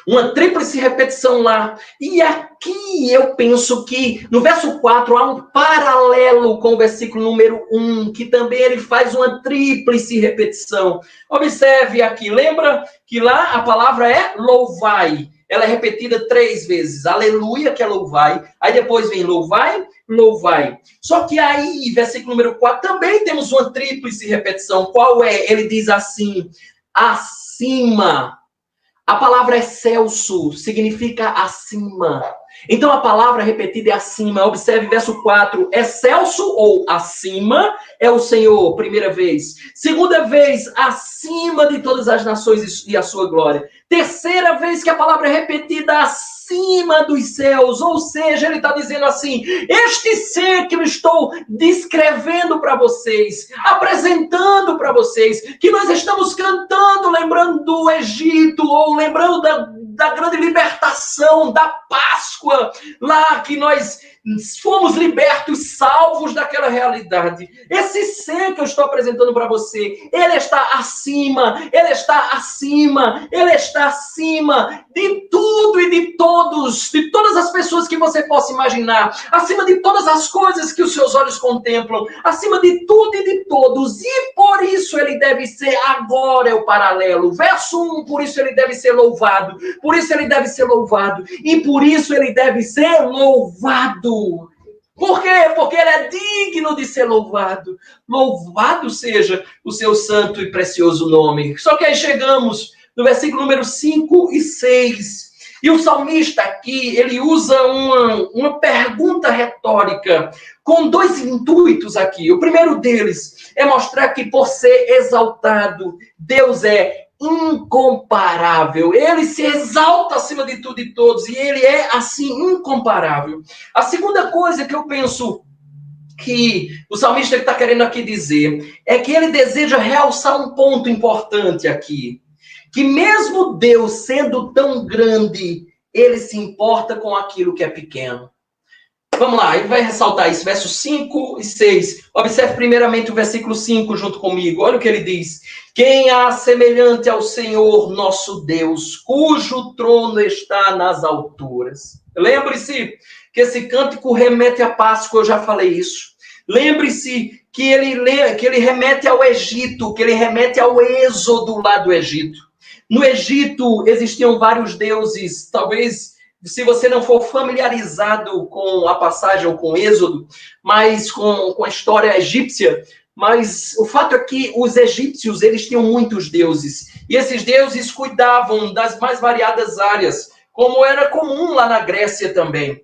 Uma tríplice repetição lá. E aqui eu penso que no verso 4 há um paralelo com o versículo número 1, que também ele faz uma tríplice repetição. Observe aqui, lembra que lá a palavra é louvai. Ela é repetida 3 vezes. Aleluia, que é louvai. Aí depois vem louvai, louvai. Só que aí, versículo número 4, também temos uma tríplice repetição. Qual é? Ele diz assim, acima. A palavra excelso significa acima. Então a palavra repetida é acima. Observe verso 4. Excelso ou acima é o Senhor, primeira vez. Segunda vez, acima de todas as nações e a sua glória. Terceira vez que a palavra é repetida, acima dos céus. Ou seja, ele está dizendo assim, este ser que eu estou descrevendo para vocês, apresentando para vocês, que nós estamos cantando, lembrando do Egito, ou lembrando da grande libertação, da Páscoa, lá que nós fomos libertos, salvos daquela realidade. Esse ser que eu estou apresentando para você, ele está acima, ele está acima, ele está acima de tudo e de todos, de todas as pessoas que você possa imaginar, acima de todas as coisas que os seus olhos contemplam, acima de tudo e de todos, e por isso ele deve ser, agora é o paralelo, verso 1, por isso ele deve ser louvado, por isso ele deve ser louvado, e por isso ele deve ser louvado. Por quê? Porque ele é digno de ser louvado. Louvado seja o seu santo e precioso nome. Só que aí chegamos no versículo número 5 e 6. E o salmista aqui, ele usa uma pergunta retórica com 2 intuitos aqui. O primeiro deles é mostrar que por ser exaltado, Deus é incomparável. Ele se exalta acima de tudo e todos, e ele é assim incomparável. A segunda coisa que eu penso que o salmista está querendo aqui dizer é que ele deseja realçar um ponto importante aqui, que mesmo Deus sendo tão grande, ele se importa com aquilo que é pequeno. Vamos lá, ele vai ressaltar isso, versos 5 e 6. Observe primeiramente o versículo 5 junto comigo. Olha o que ele diz. Quem há semelhante ao Senhor nosso Deus, cujo trono está nas alturas. Lembre-se que esse cântico remete à Páscoa, eu já falei isso. Lembre-se que ele remete ao Egito, que ele remete ao êxodo lá do Egito. No Egito existiam vários deuses, talvez... Se você não for familiarizado com a passagem ou com o Êxodo, mas com a história egípcia, mas o fato é que os egípcios, eles tinham muitos deuses. E esses deuses cuidavam das mais variadas áreas, como era comum lá na Grécia também.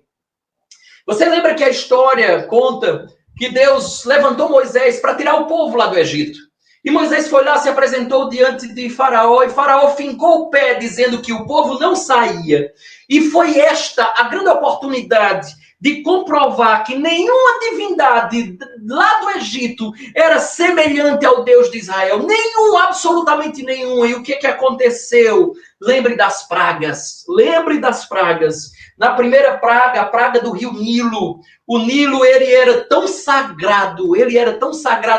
Você lembra que a história conta que Deus levantou Moisés para tirar o povo lá do Egito? E Moisés foi lá, se apresentou diante de Faraó, e Faraó fincou o pé, dizendo que o povo não saía. E foi esta a grande oportunidade de comprovar que nenhuma divindade lá do Egito era semelhante ao Deus de Israel. Nenhum, absolutamente nenhum. E o que aconteceu? Lembre das pragas. Lembre das pragas. Na primeira praga, a praga do rio Nilo. O Nilo, ele era tão sagrado, e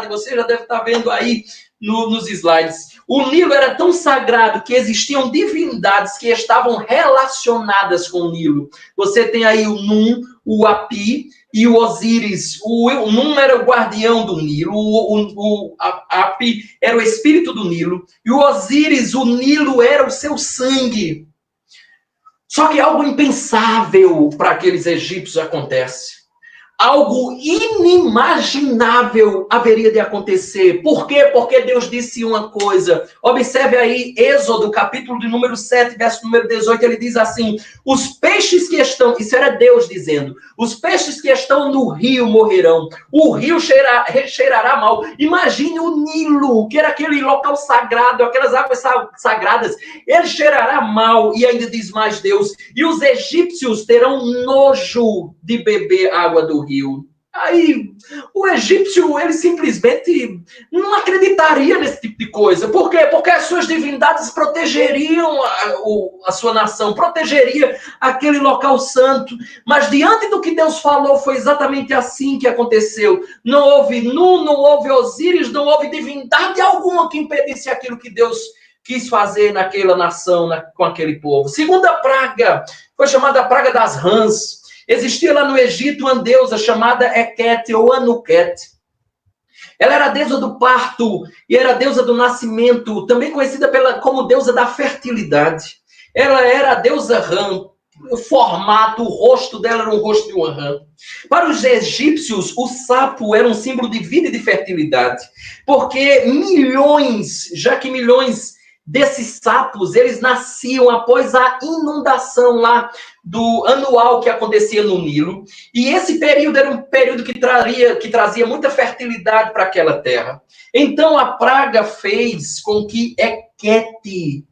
você já deve estar vendo aí nos slides. O Nilo era tão sagrado que existiam divindades que estavam relacionadas com o Nilo. Você tem aí o Num, o Api e o Osíris. O Num era o guardião do Nilo, o Api era o espírito do Nilo, e o Osíris, o Nilo era o seu sangue. Só que algo impensável para aqueles egípcios acontece. Algo inimaginável haveria de acontecer. Por quê? Porque Deus disse uma coisa. Observe aí, Êxodo, capítulo de número 7, verso número 18, ele diz assim, os peixes que estão, isso era Deus dizendo, os peixes que estão no rio morrerão, o rio cheirará mal. Imagine o Nilo, que era aquele local sagrado, aquelas águas sagradas, ele cheirará mal, e ainda diz mais Deus, e os egípcios terão nojo de beber água do rio. Aí, o egípcio, ele simplesmente não acreditaria nesse tipo de coisa. Por quê? Porque as suas divindades protegeriam a sua nação, protegeria aquele local santo. Mas diante do que Deus falou, foi exatamente assim que aconteceu. Não houve Nu, não houve Osíris, não houve divindade alguma que impedisse aquilo que Deus quis fazer naquela nação, com aquele povo. Segunda praga foi chamada a praga das rãs. Existia lá no Egito uma deusa chamada Heket ou Anuket. Ela era a deusa do parto e era a deusa do nascimento, também conhecida como deusa da fertilidade. Ela era a deusa rã. O formato, o rosto dela era um rosto de uma rã. Para os egípcios, o sapo era um símbolo de vida e de fertilidade, porque milhões desses sapos, eles nasciam após a inundação lá do anual que acontecia no Nilo, e esse período era um período que trazia muita fertilidade para aquela terra. Então a praga fez com que Heket,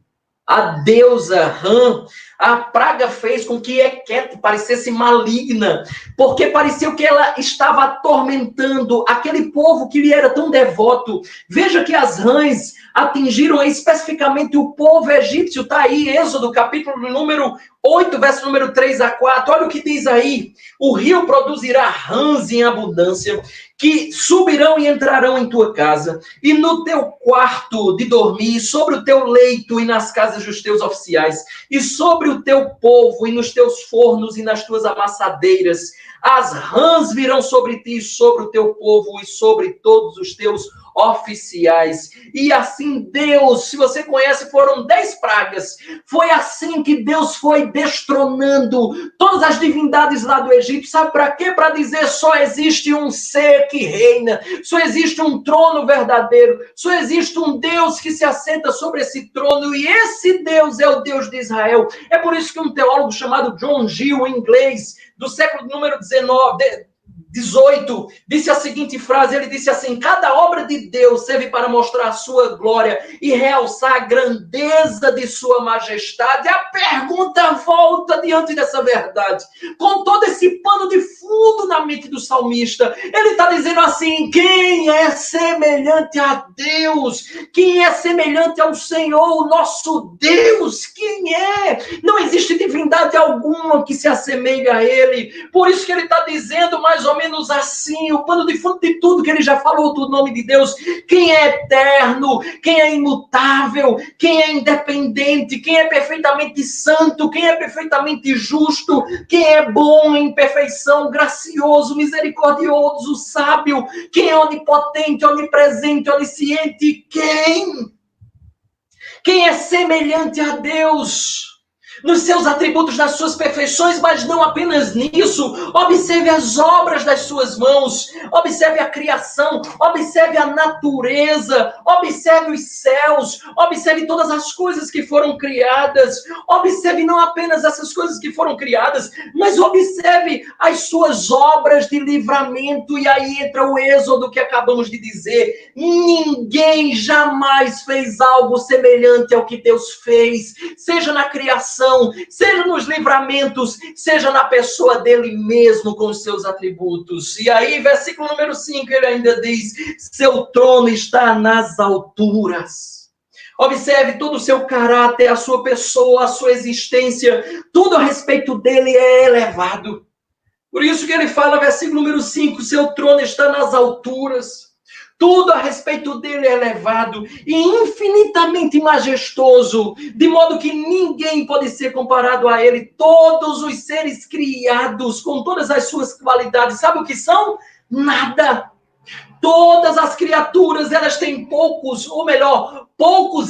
a deusa rã, a praga fez com que Heket parecesse maligna, porque parecia que ela estava atormentando aquele povo que lhe era tão devoto. Veja que as rãs atingiram especificamente o povo egípcio. Está aí, Êxodo, capítulo número 8, verso número 3 a 4. Olha o que diz aí. O rio produzirá rãs em abundância, que subirão e entrarão em tua casa, e no teu quarto de dormir, sobre o teu leito e nas casas dos teus oficiais, e sobre o teu povo, e nos teus fornos e nas tuas amassadeiras. As rãs virão sobre ti, sobre o teu povo e sobre todos os teus oficiais. E assim Deus, se você conhece, foram 10 pragas. Foi assim que Deus foi destronando todas as divindades lá do Egito. Sabe para quê? Para dizer só existe um ser que reina, só existe um trono verdadeiro, só existe um Deus que se assenta sobre esse trono, e esse Deus é o Deus de Israel. É por isso que um teólogo chamado John Gill, em inglês, do século número 18, disse a seguinte frase, ele disse assim: cada obra de Deus serve para mostrar a sua glória e realçar a grandeza de sua majestade. A pergunta volta diante dessa verdade, com todo esse pano de fundo na mente do salmista. Ele está dizendo assim: quem é semelhante a Deus? Quem é semelhante ao Senhor, o nosso Deus? Quem é? Não existe divindade alguma que se assemelhe a Ele. Por isso que ele está dizendo mais ou menos assim, o pano de fundo de tudo que ele já falou do nome de Deus: quem é eterno, quem é imutável, quem é independente, quem é perfeitamente santo, quem é perfeitamente justo, quem é bom em perfeição, gracioso, misericordioso, sábio, quem é onipotente, onipresente, onisciente, quem é semelhante a Deus nos seus atributos, nas suas perfeições, mas não apenas nisso. Observe as obras das suas mãos, observe a criação, observe a natureza, observe os céus, observe todas as coisas que foram criadas, observe não apenas essas coisas que foram criadas, mas observe as suas obras de livramento. E aí entra o Êxodo que acabamos de dizer: ninguém jamais fez algo semelhante ao que Deus fez, seja na criação, seja nos livramentos, seja na pessoa dele mesmo, com os seus atributos. E aí, versículo número 5, ele ainda diz: seu trono está nas alturas. Observe todo o seu caráter, a sua pessoa, a sua existência, tudo a respeito dele é elevado. Por isso que ele fala, versículo número 5, seu trono está nas alturas. Tudo a respeito dele é elevado e infinitamente majestoso, de modo que ninguém pode ser comparado a ele. Todos os seres criados, com todas as suas qualidades, sabe o que são? Nada. Todas as criaturas, elas têm poucos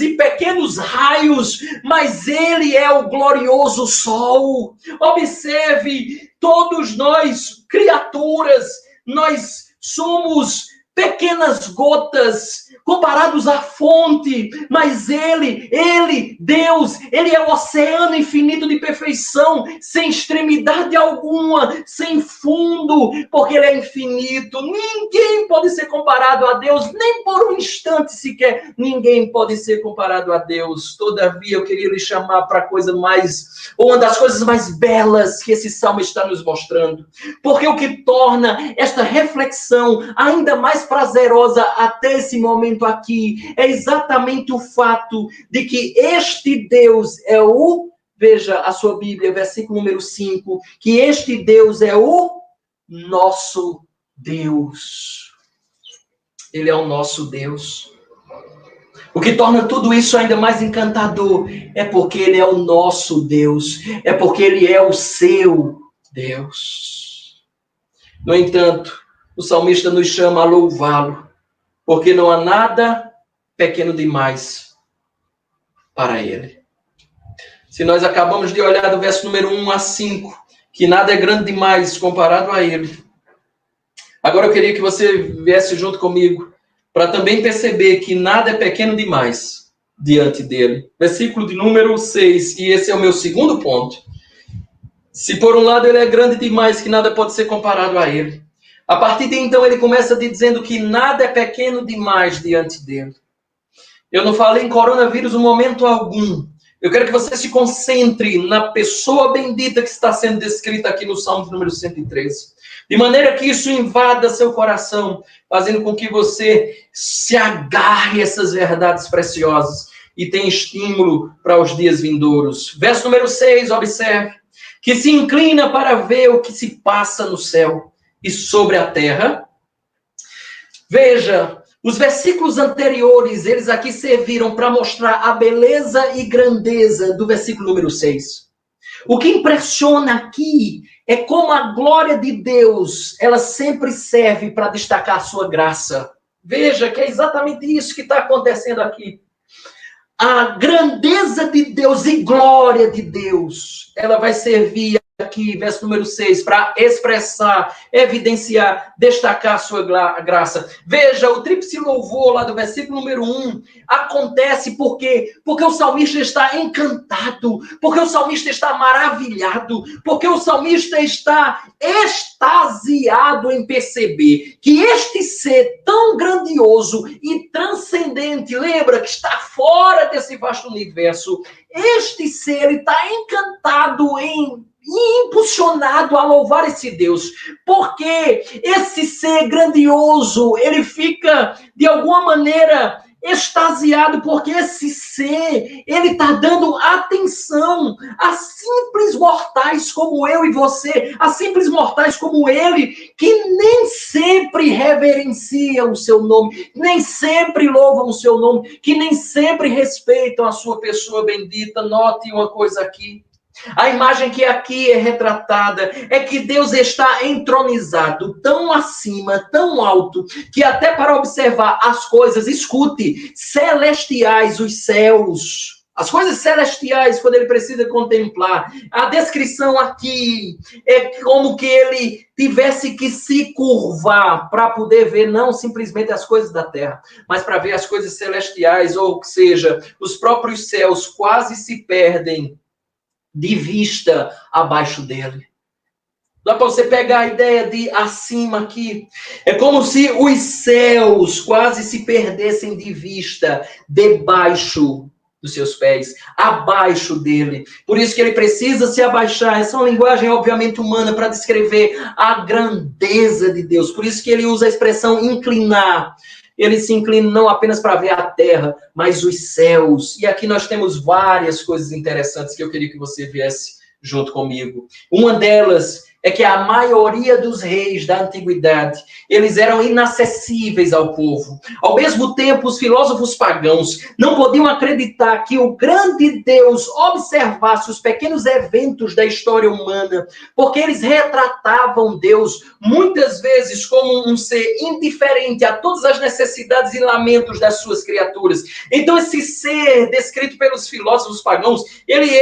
e pequenos raios, mas ele é o glorioso sol. Observe, todos nós, criaturas, nós somos pequenas gotas comparados à fonte, mas ele, Deus, ele é o oceano infinito de perfeição, sem extremidade alguma, sem fundo, porque ele é infinito. Ninguém pode ser comparado a Deus, nem por um instante sequer, ninguém pode ser comparado a Deus. Todavia, eu queria lhe chamar para a coisa mais, ou uma das coisas mais belas que esse salmo está nos mostrando, porque o que torna esta reflexão ainda mais prazerosa até esse momento aqui é exatamente o fato de que este Deus é veja a sua Bíblia, versículo número 5, que este Deus é o nosso Deus. Ele é o nosso Deus. O que torna tudo isso ainda mais encantador é porque ele é o nosso Deus, é porque ele é o seu Deus. No entanto, o salmista nos chama a louvá-lo, porque não há nada pequeno demais para ele. Se nós acabamos de olhar do verso número 1 a 5, que nada é grande demais comparado a ele, agora eu queria que você viesse junto comigo para também perceber que nada é pequeno demais diante dele. Versículo de número 6, e esse é o meu segundo ponto. Se por um lado ele é grande demais, que nada pode ser comparado a ele. A partir de então ele começa dizendo que nada é pequeno demais diante dele. Eu não falei em coronavírus em momento algum. Eu quero que você se concentre na pessoa bendita que está sendo descrita aqui no Salmo número 113. De maneira que isso invada seu coração, fazendo com que você se agarre a essas verdades preciosas e tenha estímulo para os dias vindouros. Verso número 6, observe. Que se inclina para ver o que se passa no céu e sobre a terra. Veja, os versículos anteriores, eles aqui serviram para mostrar a beleza e grandeza do versículo número 6. O que impressiona aqui é como a glória de Deus, ela sempre serve para destacar a sua graça. Veja que é exatamente isso que está acontecendo aqui. A grandeza de Deus e glória de Deus, ela vai servir aqui, verso número 6, para expressar, evidenciar, destacar a sua graça. Veja, o tríplice louvor lá do versículo número 1 acontece porque o salmista está encantado, porque o salmista está maravilhado, porque o salmista está extasiado em perceber que este ser tão grandioso e transcendente, lembra que está fora desse vasto universo, este ser está encantado e impulsionado a louvar esse Deus, porque esse ser grandioso, ele fica, de alguma maneira, extasiado, porque esse ser, ele está dando atenção a simples mortais como eu e você, a simples mortais como ele, que nem sempre reverenciam o seu nome, nem sempre louvam o seu nome, que nem sempre respeitam a sua pessoa bendita. Note uma coisa aqui. A imagem que aqui é retratada é que Deus está entronizado tão acima, tão alto, que até para observar as coisas, escute, celestiais, os céus, as coisas celestiais, quando ele precisa contemplar, a descrição aqui é como que ele tivesse que se curvar para poder ver não simplesmente as coisas da terra, mas para ver as coisas celestiais, ou seja, os próprios céus quase se perdem de vista abaixo dele. Dá para você pegar a ideia de acima aqui? É como se os céus quase se perdessem de vista debaixo dos seus pés, abaixo dele. Por isso que ele precisa se abaixar. Essa é uma linguagem, obviamente, humana para descrever a grandeza de Deus. Por isso que ele usa a expressão inclinar. Ele se inclina não apenas para ver a terra, mas os céus. E aqui nós temos várias coisas interessantes que eu queria que você viesse junto comigo. Uma delas é que a maioria dos reis da antiguidade, eles eram inacessíveis ao povo. Ao mesmo tempo, os filósofos pagãos não podiam acreditar que o grande Deus observasse os pequenos eventos da história humana, porque eles retratavam Deus muitas vezes como um ser indiferente a todas as necessidades e lamentos das suas criaturas. Então, esse ser descrito pelos filósofos pagãos, ele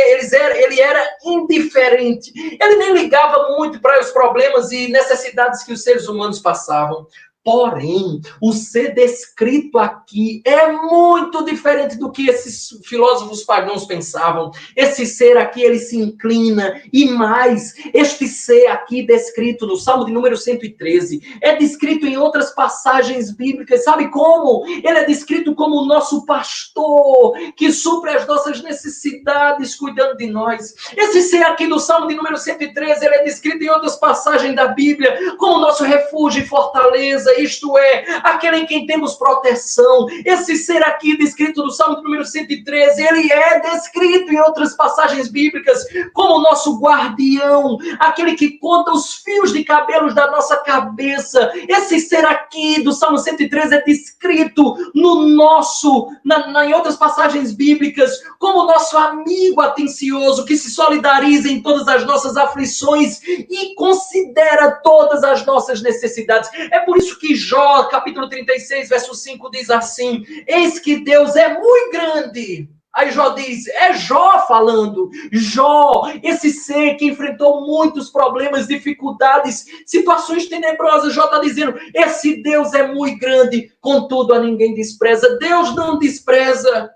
era indiferente. Ele nem ligava muito para os problemas e necessidades que os seres humanos passavam. Porém, o ser descrito aqui é muito diferente do que esses filósofos pagãos pensavam. Esse ser aqui, ele se inclina, e mais, este ser aqui descrito no Salmo de número 113, é descrito em outras passagens bíblicas. Sabe como? Ele é descrito como o nosso pastor, que supre as nossas necessidades, cuidando de nós. Esse ser aqui no Salmo de número 113, ele é descrito em outras passagens da Bíblia como nosso refúgio e fortaleza, defesa, isto é, aquele em quem temos proteção. Esse ser aqui descrito no Salmo número 113, ele é descrito em outras passagens bíblicas como o nosso guardião, aquele que conta os fios de cabelos da nossa cabeça. Esse ser aqui do Salmo 113 é descrito em outras passagens bíblicas como o nosso amigo atencioso que se solidariza em todas as nossas aflições e considera todas as nossas necessidades. É por isso que Jó, capítulo 36, verso 5, diz assim: eis que Deus é muito grande. Aí Jó diz, é Jó falando, Jó, esse ser que enfrentou muitos problemas, dificuldades, situações tenebrosas. Jó está dizendo, esse Deus é muito grande, contudo a ninguém despreza. Deus não despreza.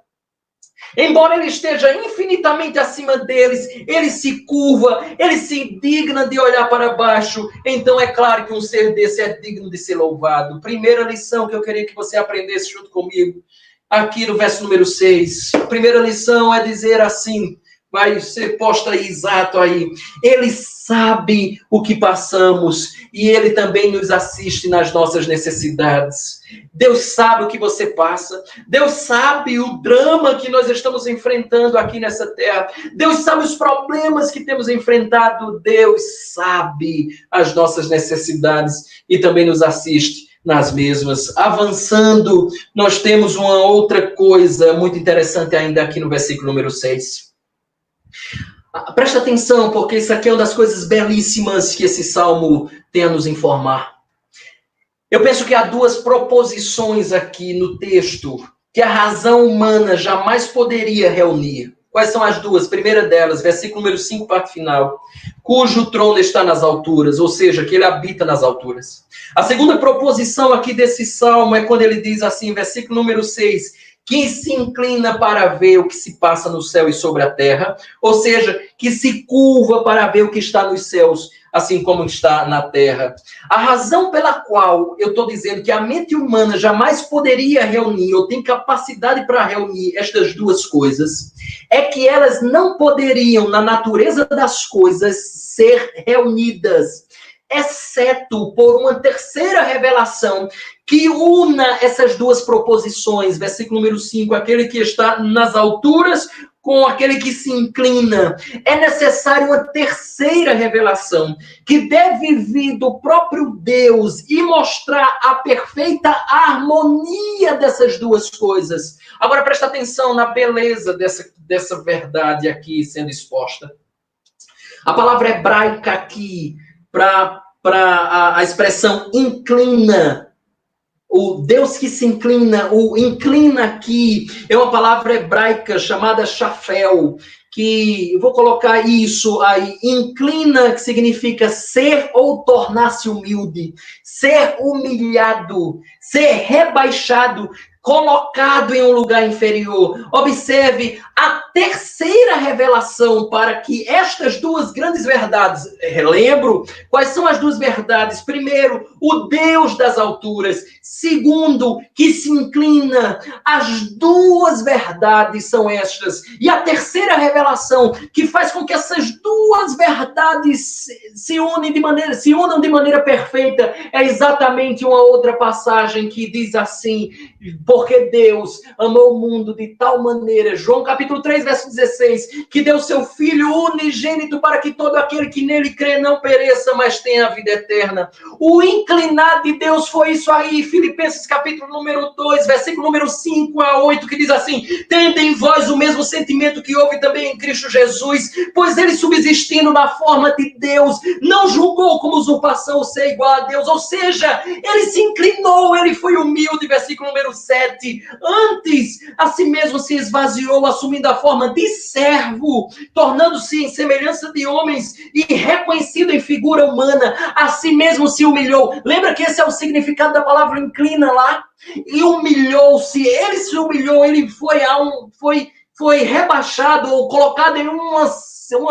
Embora ele esteja infinitamente acima deles, ele se curva, ele se digna de olhar para baixo. Então é claro que um ser desse é digno de ser louvado. Primeira lição que eu queria que você aprendesse junto comigo, aqui no verso número 6. A primeira lição é dizer assim, vai ser posta aí, exato aí. Ele sabe o que passamos e ele também nos assiste nas nossas necessidades. Deus sabe o que você passa. Deus sabe o drama que nós estamos enfrentando aqui nessa terra. Deus sabe os problemas que temos enfrentado. Deus sabe as nossas necessidades e também nos assiste nas mesmas. Avançando, nós temos uma outra coisa muito interessante ainda aqui no versículo número 6. Presta atenção, porque isso aqui é uma das coisas belíssimas que esse salmo tem a nos informar. Eu penso que há duas proposições aqui no texto que a razão humana jamais poderia reunir. Quais são as duas? Primeira delas, versículo número 5, parte final. Cujo trono está nas alturas, ou seja, que ele habita nas alturas. A segunda proposição aqui desse salmo é quando ele diz assim, versículo número 6, que se inclina para ver o que se passa no céu e sobre a terra, ou seja, que se curva para ver o que está nos céus, assim como está na terra. A razão pela qual eu estou dizendo que a mente humana jamais poderia reunir, ou tem capacidade para reunir estas duas coisas, é que elas não poderiam, na natureza das coisas, ser reunidas, exceto por uma terceira revelação que una essas duas proposições. Versículo número 5, aquele que está nas alturas com aquele que se inclina. É necessário uma terceira revelação, que deve vir do próprio Deus e mostrar a perfeita harmonia dessas duas coisas. Agora presta atenção na beleza dessa verdade aqui sendo exposta. A palavra hebraica aqui, para a expressão inclina, o Deus que se inclina, o inclina aqui, é uma palavra hebraica chamada shafel, que eu vou colocar isso aí, inclina, que significa ser ou tornar-se humilde, ser humilhado, ser rebaixado, colocado em um lugar inferior. Observe a terceira revelação para que estas duas grandes verdades, relembro, quais são as duas verdades? Primeiro, o Deus das alturas. Segundo, que se inclina. As duas verdades são estas. E a terceira revelação que faz com que essas duas verdades se unam de maneira perfeita é exatamente uma outra passagem que diz assim: porque Deus amou o mundo de tal maneira, João capítulo 3, verso 16, que deu seu Filho unigênito para que todo aquele que nele crê não pereça, mas tenha a vida eterna. O inclinar de Deus foi isso aí, Filipenses capítulo número 2, versículo número 5 a 8, que diz assim: tende em vós o mesmo sentimento que houve também em Cristo Jesus, pois ele, subsistindo na forma de Deus, não julgou como usurpação ser igual a Deus, ou seja, ele se inclinou, ele foi humilde, versículo número 7, antes a si mesmo se esvaziou, assumindo a forma de servo, tornando-se em semelhança de homens e reconhecido em figura humana, a si mesmo se humilhou. Lembra que esse é o significado da palavra inclina lá? E humilhou-se, ele se humilhou, ele foi rebaixado ou colocado em uma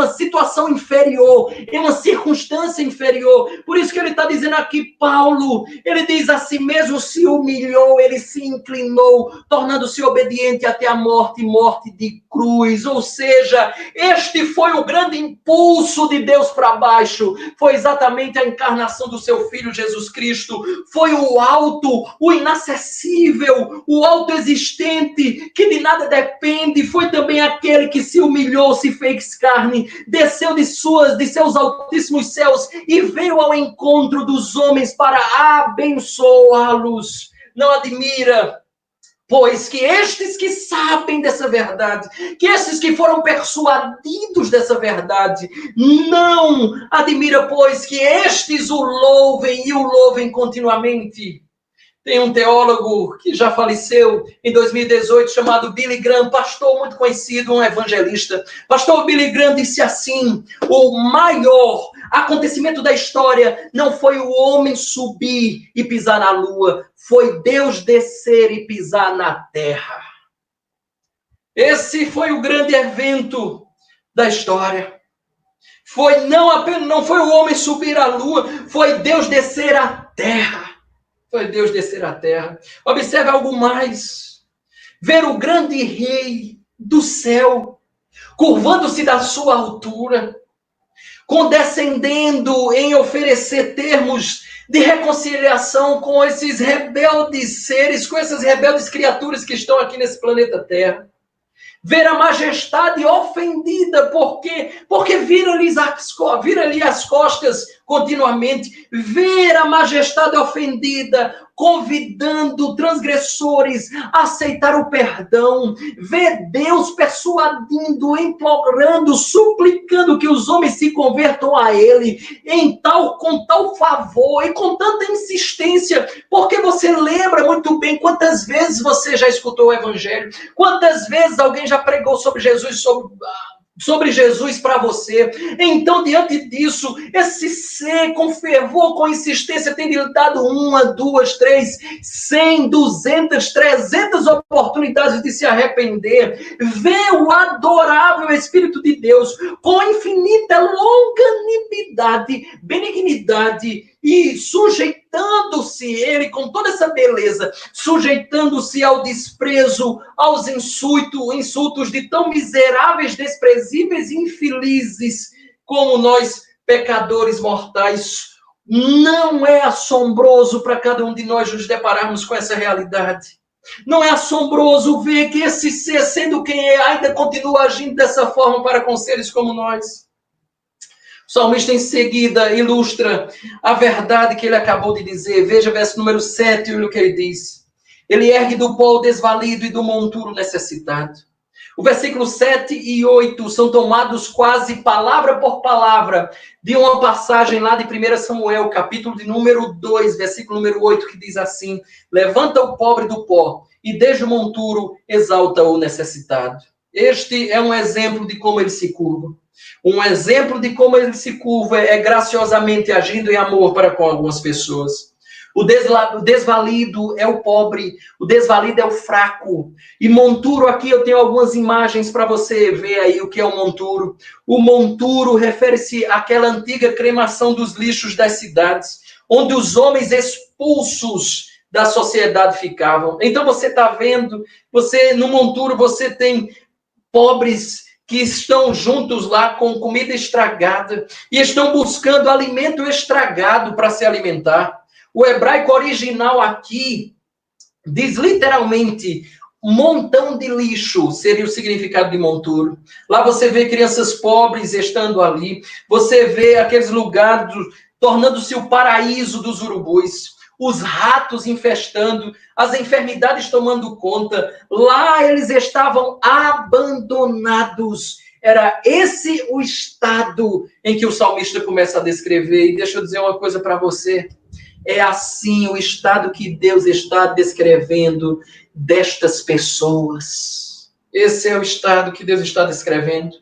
situação inferior, em uma circunstância inferior. Por isso que ele está dizendo vendo aqui Paulo, ele diz assim mesmo, se humilhou, ele se inclinou, tornando-se obediente até a morte, morte de cruz. Ou seja, este foi o grande impulso de Deus para baixo, foi exatamente a encarnação do seu Filho Jesus Cristo, foi o alto, o inacessível, o autoexistente, que de nada depende, foi também aquele que se humilhou, se fez carne, desceu de seus altíssimos céus e veio ao encontro dos homens para abençoá-los. Não admira, pois, que estes que sabem dessa verdade, que estes que foram persuadidos dessa verdade, não admira, pois, que estes o louvem e o louvem continuamente. Tem um teólogo que já faleceu em 2018, chamado Billy Graham, pastor muito conhecido, um evangelista. Pastor Billy Graham disse assim: o maior acontecimento da história não foi o homem subir e pisar na lua, foi Deus descer e pisar na terra. Esse foi o grande evento da história. Não foi o homem subir à lua, foi Deus descer à terra. Foi Deus descer à terra. Observe algo mais. Ver o grande rei do céu, curvando-se da sua altura, condescendendo em oferecer termos de reconciliação com esses rebeldes seres, com essas rebeldes criaturas que estão aqui nesse planeta Terra. Ver a majestade ofendida, porque vira-lhe as costas continuamente. Ver a majestade ofendida, convidando transgressores a aceitar o perdão. Ver Deus persuadindo, implorando, suplicando que os homens se convertam a Ele com tal favor e com tanta insistência, porque você lembra muito bem quantas vezes você já escutou o Evangelho, quantas vezes alguém já pregou sobre Jesus, sobre Jesus para você. Então, diante disso, esse ser com fervor, com insistência, tem lhe dado 1, 2, 3, 100, 200, 300 oportunidades de se arrepender. Vê o adorável Espírito de Deus com infinita longanimidade, benignidade e sujeitando-se, ele com toda essa beleza, sujeitando-se ao desprezo, aos insultos de tão miseráveis, desprezíveis e infelizes como nós, pecadores mortais. Não é assombroso para cada um de nós nos depararmos com essa realidade? Não é assombroso ver que esse ser, sendo quem é, ainda continua agindo dessa forma para com seres como nós? O salmista em seguida ilustra a verdade que ele acabou de dizer. Veja verso número 7, olha o que ele diz. Ele ergue do pó o desvalido e do monturo necessitado. O versículo 7 e 8 são tomados quase palavra por palavra de uma passagem lá de 1 Samuel, capítulo de número 2, versículo número 8, que diz assim: levanta o pobre do pó e desde o monturo exalta o necessitado. Este é um exemplo de como ele se curva. Um exemplo de como ele se curva é graciosamente agindo em amor para com algumas pessoas. O desvalido é o pobre, o desvalido é o fraco. E monturo, aqui eu tenho algumas imagens para você ver aí o que é o monturo. O monturo refere-se àquela antiga cremação dos lixos das cidades, onde os homens expulsos da sociedade ficavam. Então você está vendo, no monturo você tem pobres que estão juntos lá com comida estragada e estão buscando alimento estragado para se alimentar. O hebraico original aqui diz literalmente montão de lixo, seria o significado de monturo. Lá você vê crianças pobres estando ali, você vê aqueles lugares tornando-se o paraíso dos urubus, os ratos infestando, as enfermidades tomando conta. Lá eles estavam abandonados. Era esse o estado em que o salmista começa a descrever. E deixa eu dizer uma coisa para você. É assim o estado que Deus está descrevendo destas pessoas. Esse é o estado que Deus está descrevendo.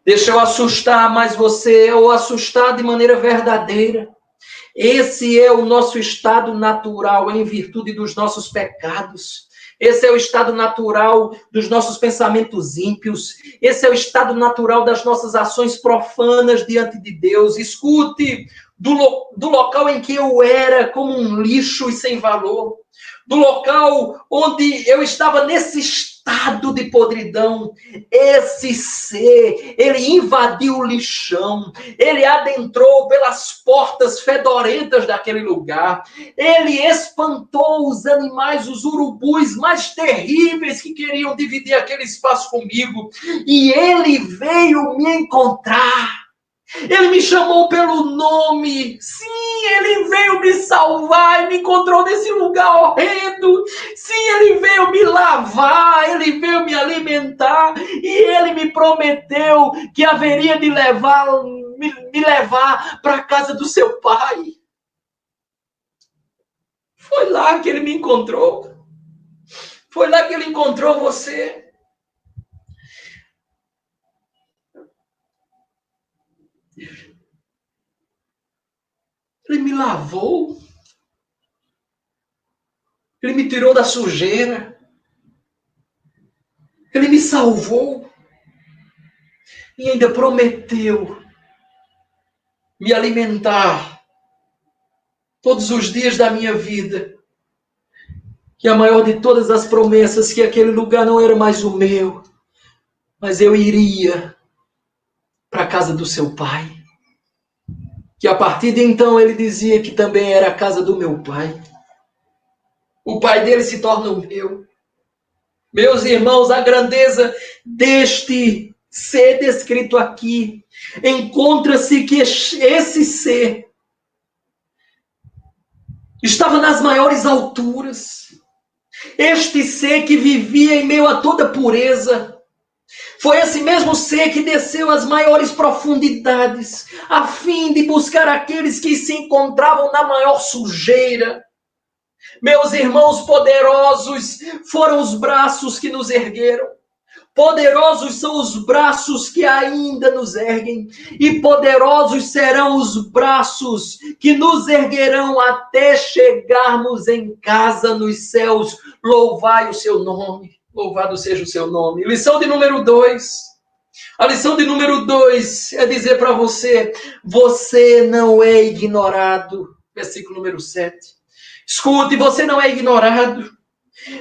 Deixa eu assustar mais você, ou assustar de maneira verdadeira. Esse é o nosso estado natural em virtude dos nossos pecados. Esse é o estado natural dos nossos pensamentos ímpios. Esse é o estado natural das nossas ações profanas diante de Deus. Escute, do local em que eu era como um lixo e sem valor, do local onde eu estava nesse estado de podridão, esse ser, ele invadiu o lixão, ele adentrou pelas portas fedorentas daquele lugar, ele espantou os animais, os urubus mais terríveis que queriam dividir aquele espaço comigo, e ele veio me encontrar. Ele me chamou pelo nome. Sim, ele veio me salvar e me encontrou nesse lugar horrendo. Sim, ele veio me lavar, ele veio me alimentar e ele me prometeu que haveria de me levar para a casa do seu pai. Foi lá que ele me encontrou. Foi lá que ele encontrou você. Ele me lavou. Ele me tirou da sujeira. Ele me salvou. E ainda prometeu me alimentar todos os dias da minha vida. Que a maior de todas as promessas, que aquele lugar não era mais o meu, mas eu iria para a casa do seu pai. Que a partir de então ele dizia que também era a casa do meu pai. O pai dele se torna o meu. Meus irmãos, a grandeza deste ser descrito aqui, encontra-se que esse ser estava nas maiores alturas. Este ser que vivia em meio a toda pureza, foi esse mesmo ser que desceu às maiores profundidades, a fim de buscar aqueles que se encontravam na maior sujeira. Meus irmãos, poderosos foram os braços que nos ergueram. Poderosos são os braços que ainda nos erguem, e poderosos serão os braços que nos erguerão até chegarmos em casa nos céus. Louvai o seu nome, louvado seja o seu nome. Lição de número 2. A lição de número 2 é dizer para você, você não é ignorado. Versículo número 7. Escute, você não é ignorado.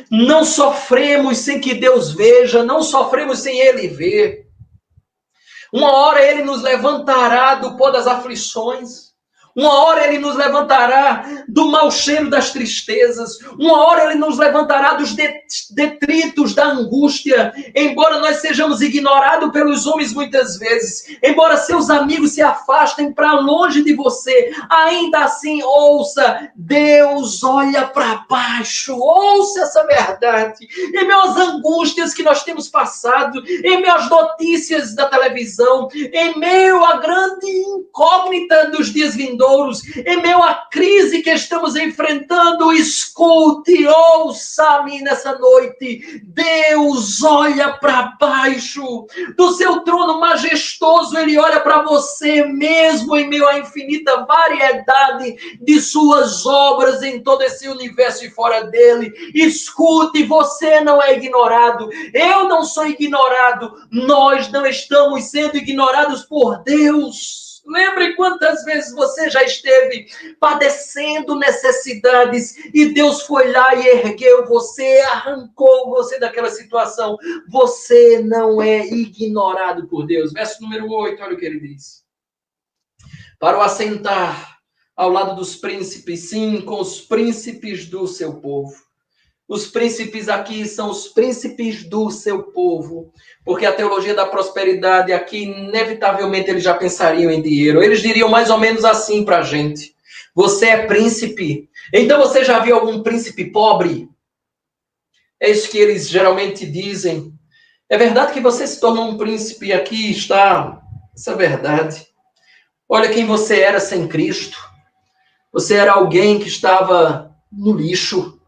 Não sofremos sem que Deus veja, não sofremos sem Ele ver. Uma hora Ele nos levantará do pó das aflições. Uma hora Ele nos levantará do mau cheiro das tristezas. Uma hora Ele nos levantará dos detritos da angústia. Embora nós sejamos ignorados pelos homens muitas vezes, embora seus amigos se afastem para longe de você, ainda assim, ouça, Deus olha para baixo. Ouça essa verdade. Em meio às angústias que nós temos passado, em meio às notícias da televisão, em meio à grande incógnita dos dias vindouros, em meio à crise que estamos enfrentando, escute, ouça-me nessa noite. Deus olha para baixo do seu trono majestoso, Ele olha para você mesmo em meio à infinita variedade de suas obras em todo esse universo e fora dele. Escute, você não é ignorado, eu não sou ignorado, nós não estamos sendo ignorados por Deus. Lembre quantas vezes você já esteve padecendo necessidades e Deus foi lá e ergueu você, arrancou você daquela situação. Você não é ignorado por Deus. Verso número 8, olha o que ele diz. Para o assentar ao lado dos príncipes, sim, com os príncipes do seu povo. Os príncipes aqui são os príncipes do seu povo, porque a teologia da prosperidade aqui, inevitavelmente, eles já pensariam em dinheiro. Eles diriam mais ou menos assim para a gente. Você é príncipe, então você já viu algum príncipe pobre? É isso que eles geralmente dizem. É verdade que você se tornou um príncipe, aqui está essa verdade. Olha quem você era sem Cristo. Você era alguém que estava no lixo.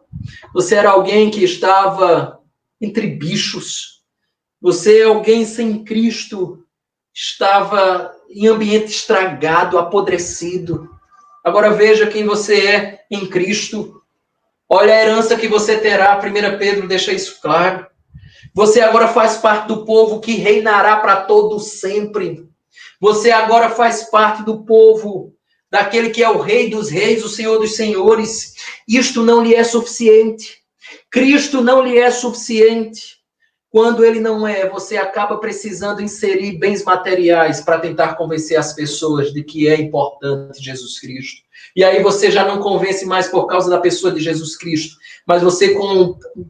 Você era alguém que estava entre bichos. Você é alguém sem Cristo. Estava em ambiente estragado, apodrecido. Agora veja quem você é em Cristo. Olha a herança que você terá. 1 Pedro deixa isso claro. Você agora faz parte do povo que reinará para todo sempre. Você agora faz parte do povo, daquele que é o Rei dos Reis, o Senhor dos Senhores. Isto não lhe é suficiente. Cristo não lhe é suficiente. Quando ele não é, você acaba precisando inserir bens materiais para tentar convencer as pessoas de que é importante Jesus Cristo. E aí você já não convence mais por causa da pessoa de Jesus Cristo, mas você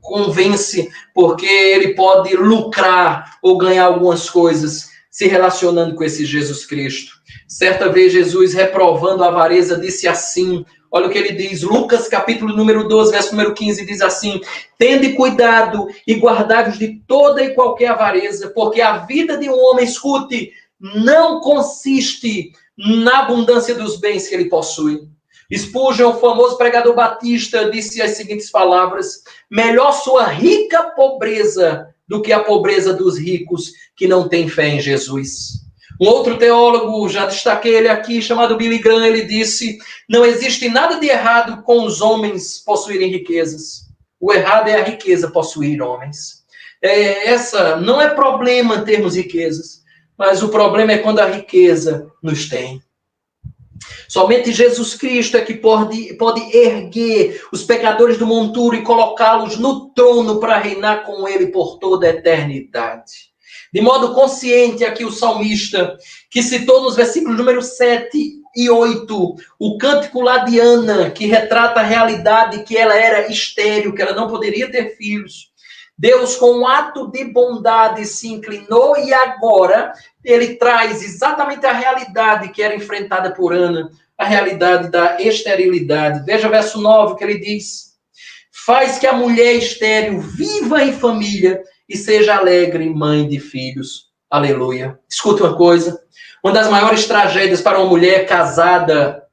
convence porque ele pode lucrar ou ganhar algumas coisas se relacionando com esse Jesus Cristo. Certa vez Jesus, reprovando a avareza, disse assim, olha o que ele diz, Lucas capítulo número 12, verso número 15, diz assim, tende cuidado e guardai-vos de toda e qualquer avareza, porque a vida de um homem, escute, não consiste na abundância dos bens que ele possui. Spurgeon, o famoso pregador batista, disse as seguintes palavras, melhor sua rica pobreza do que a pobreza dos ricos que não têm fé em Jesus. Um outro teólogo, já destaquei ele aqui, chamado Billy Graham, ele disse, não existe nada de errado com os homens possuírem riquezas. O errado é a riqueza possuir homens. Essa não é problema termos riquezas, mas o problema é quando a riqueza nos tem. Somente Jesus Cristo é que pode erguer os pecadores do monturo e colocá-los no trono para reinar com ele por toda a eternidade. De modo consciente, aqui o salmista, que citou nos versículos número 7 e 8, o cântico lá de Ana, que retrata a realidade que ela era estéril, que ela não poderia ter filhos. Deus, com um ato de bondade, se inclinou e agora ele traz exatamente a realidade que era enfrentada por Ana, a realidade da esterilidade. Veja o verso 9 que ele diz, faz que a mulher estéril viva em família e seja alegre mãe de filhos. Aleluia. Escuta uma coisa, uma das maiores tragédias para uma mulher casada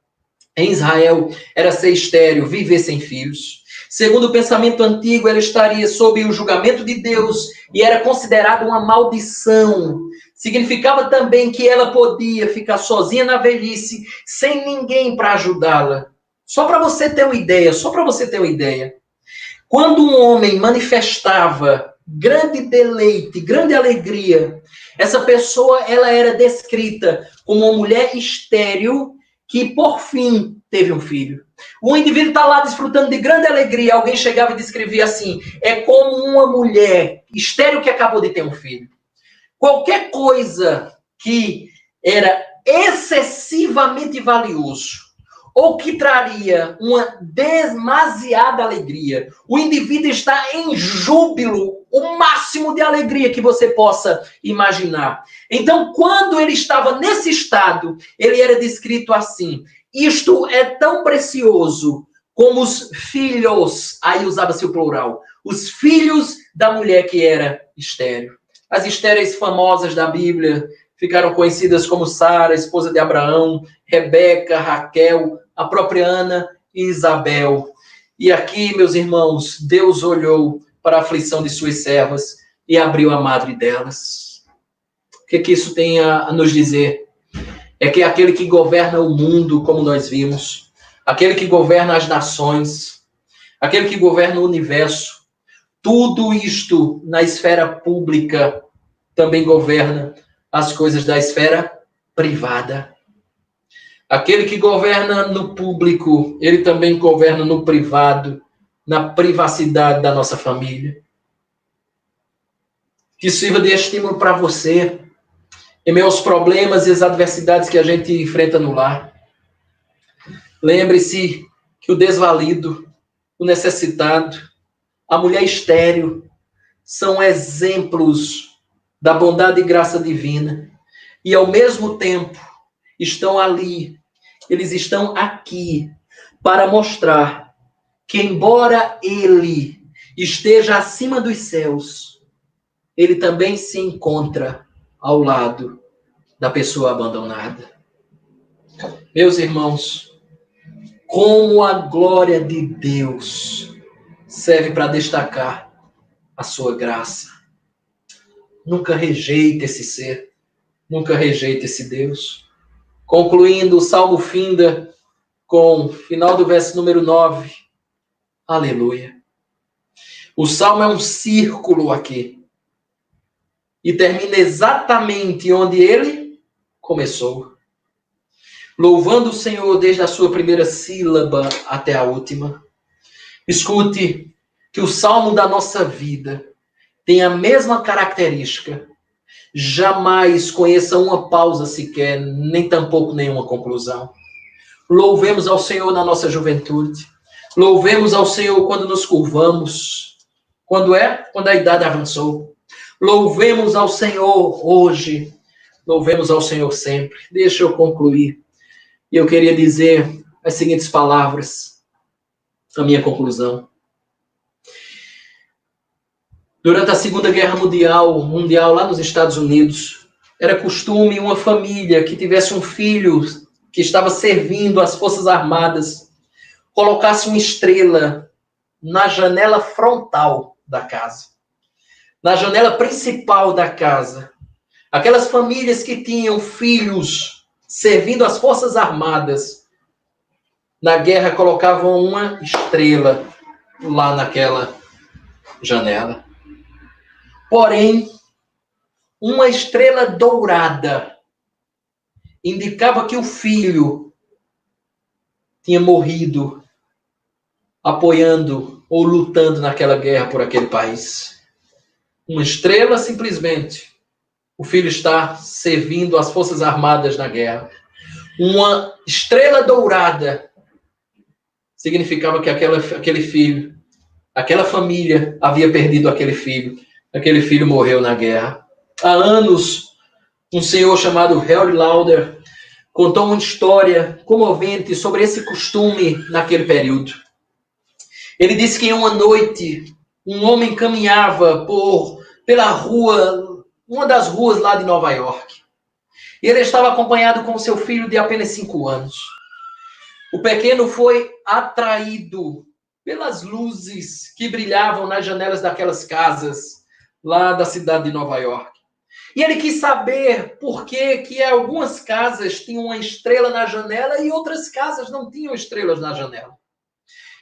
em Israel era ser estéril, viver sem filhos. Segundo o pensamento antigo, ela estaria sob o julgamento de Deus e era considerada uma maldição. Significava também que ela podia ficar sozinha na velhice, sem ninguém para ajudá-la. Só para você ter uma ideia, quando um homem manifestava grande deleite, grande alegria, essa pessoa ela era descrita como uma mulher estéril que, por fim, teve um filho. O indivíduo está lá desfrutando de grande alegria, alguém chegava e descrevia assim, é como uma mulher estéril que acabou de ter um filho. Qualquer coisa que era excessivamente valioso, ou que traria uma demasiada alegria, o indivíduo está em júbilo, o máximo de alegria que você possa imaginar. Então, quando ele estava nesse estado, ele era descrito assim, isto é tão precioso como os filhos, aí usava-se o plural, os filhos da mulher que era estéril. As estéreis famosas da Bíblia ficaram conhecidas como Sara, esposa de Abraão, Rebeca, Raquel, a própria Ana e Isabel. E aqui, meus irmãos, Deus olhou para a aflição de suas servas e abriu a madre delas. O que isso tem a nos dizer? É que aquele que governa o mundo, como nós vimos, aquele que governa as nações, aquele que governa o universo, tudo isto na esfera pública também governa as coisas da esfera privada. Aquele que governa no público, ele também governa no privado, na privacidade da nossa família. Que sirva de estímulo para você, em meio aos problemas e as adversidades que a gente enfrenta no lar. Lembre-se que o desvalido, o necessitado, a mulher estéril, são exemplos da bondade e graça divina. E, ao mesmo tempo, estão ali, eles estão aqui para mostrar que, embora ele esteja acima dos céus, ele também se encontra ao lado da pessoa abandonada. Meus irmãos, como a glória de Deus serve para destacar a sua graça. Nunca rejeite esse ser, nunca rejeite esse Deus. Concluindo, o Salmo finda com o final do verso número 9. Aleluia. O Salmo é um círculo aqui. E termina exatamente onde ele começou. Louvando o Senhor desde a sua primeira sílaba até a última. Escute que o Salmo da nossa vida tem a mesma característica. Jamais conheça uma pausa sequer, nem tampouco nenhuma conclusão. Louvemos ao Senhor na nossa juventude. Louvemos ao Senhor quando nos curvamos. Quando a idade avançou. Louvemos ao Senhor hoje. Louvemos ao Senhor sempre. Deixa eu concluir. E eu queria dizer as seguintes palavras. A minha conclusão. Durante a Segunda Guerra Mundial, lá nos Estados Unidos, era costume uma família que tivesse um filho que estava servindo as Forças Armadas, colocasse uma estrela na janela frontal da casa. Na janela principal da casa. Aquelas famílias que tinham filhos servindo as Forças Armadas, na guerra colocavam uma estrela lá naquela janela. Porém, uma estrela dourada indicava que o filho tinha morrido apoiando ou lutando naquela guerra por aquele país. Uma estrela, simplesmente, o filho está servindo as Forças Armadas na guerra. Uma estrela dourada significava que aquele filho, aquela família havia perdido aquele filho. Aquele filho morreu na guerra. Há anos, um senhor chamado Harry Lauder contou uma história comovente sobre esse costume naquele período. Ele disse que em uma noite, um homem caminhava pela rua, uma das ruas lá de Nova York. E ele estava acompanhado com seu filho de apenas 5 anos. O pequeno foi atraído pelas luzes que brilhavam nas janelas daquelas casas lá da cidade de Nova York. E ele quis saber por que algumas casas tinham uma estrela na janela e outras casas não tinham estrelas na janela.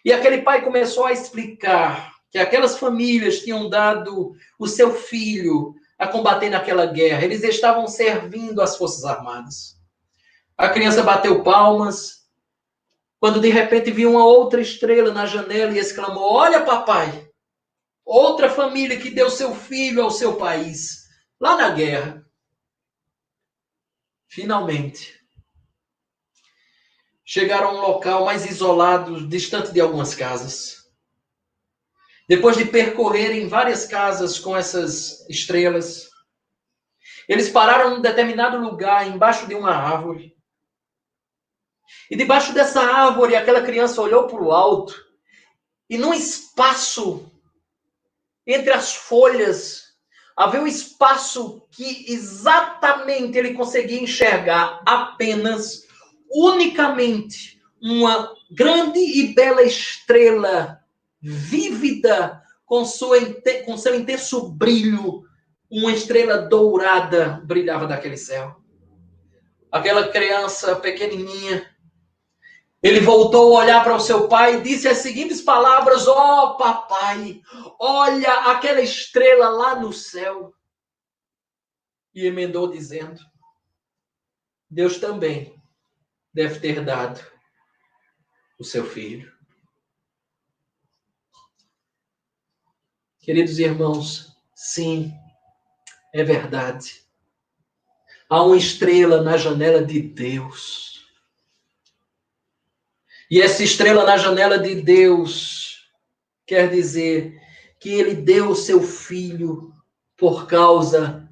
E aquele pai começou a explicar que aquelas famílias tinham dado o seu filho a combater naquela guerra. Eles estavam servindo as Forças Armadas. A criança bateu palmas, quando de repente viu uma outra estrela na janela e exclamou: "Olha, papai! Outra família que deu seu filho ao seu país, lá na guerra." Finalmente, chegaram a um local mais isolado, distante de algumas casas. Depois de percorrerem várias casas com essas estrelas, eles pararam em um determinado lugar, embaixo de uma árvore. E debaixo dessa árvore, aquela criança olhou para o alto, e num espaço entre as folhas, havia um espaço que exatamente ele conseguia enxergar apenas, unicamente, uma grande e bela estrela, vívida, com seu intenso brilho, uma estrela dourada brilhava daquele céu. Aquela criança pequenininha, ele voltou a olhar para o seu pai e disse as seguintes palavras: "Ó, papai, olha aquela estrela lá no céu." E emendou dizendo: "Deus também deve ter dado o seu filho." Queridos irmãos, sim, é verdade. Há uma estrela na janela de Deus. E essa estrela na janela de Deus quer dizer que ele deu o seu filho por causa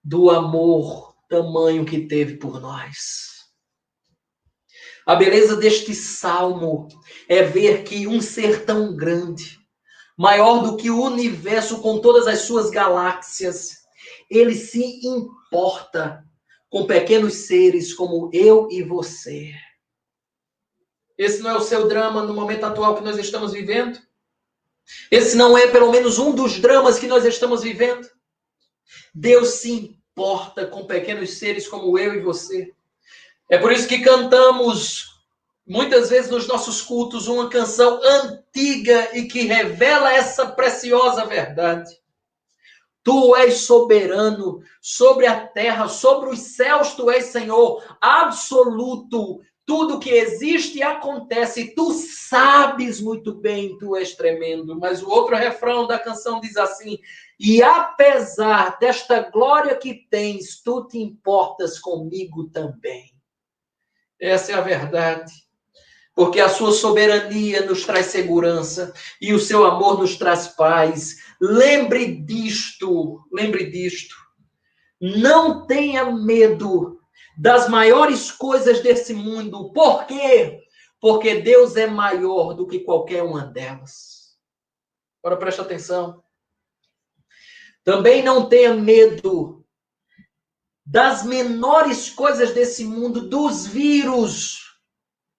do amor tamanho que teve por nós. A beleza deste salmo é ver que um ser tão grande, maior do que o universo com todas as suas galáxias, ele se importa com pequenos seres como eu e você. Esse não é o seu drama no momento atual que nós estamos vivendo? Esse não é pelo menos um dos dramas que nós estamos vivendo? Deus se importa com pequenos seres como eu e você. É por isso que cantamos muitas vezes nos nossos cultos, uma canção antiga e que revela essa preciosa verdade. Tu és soberano sobre a terra, sobre os céus, tu és Senhor absoluto. Tudo que existe e acontece, tu sabes muito bem, tu és tremendo. Mas o outro refrão da canção diz assim: e apesar desta glória que tens, tu te importas comigo também. Essa é a verdade. Porque a sua soberania nos traz segurança e o seu amor nos traz paz. Lembre disto, lembre disto. Não tenha medo das maiores coisas desse mundo. Por quê? Porque Deus é maior do que qualquer uma delas. Agora preste atenção. Também não tenha medo das menores coisas desse mundo, dos vírus.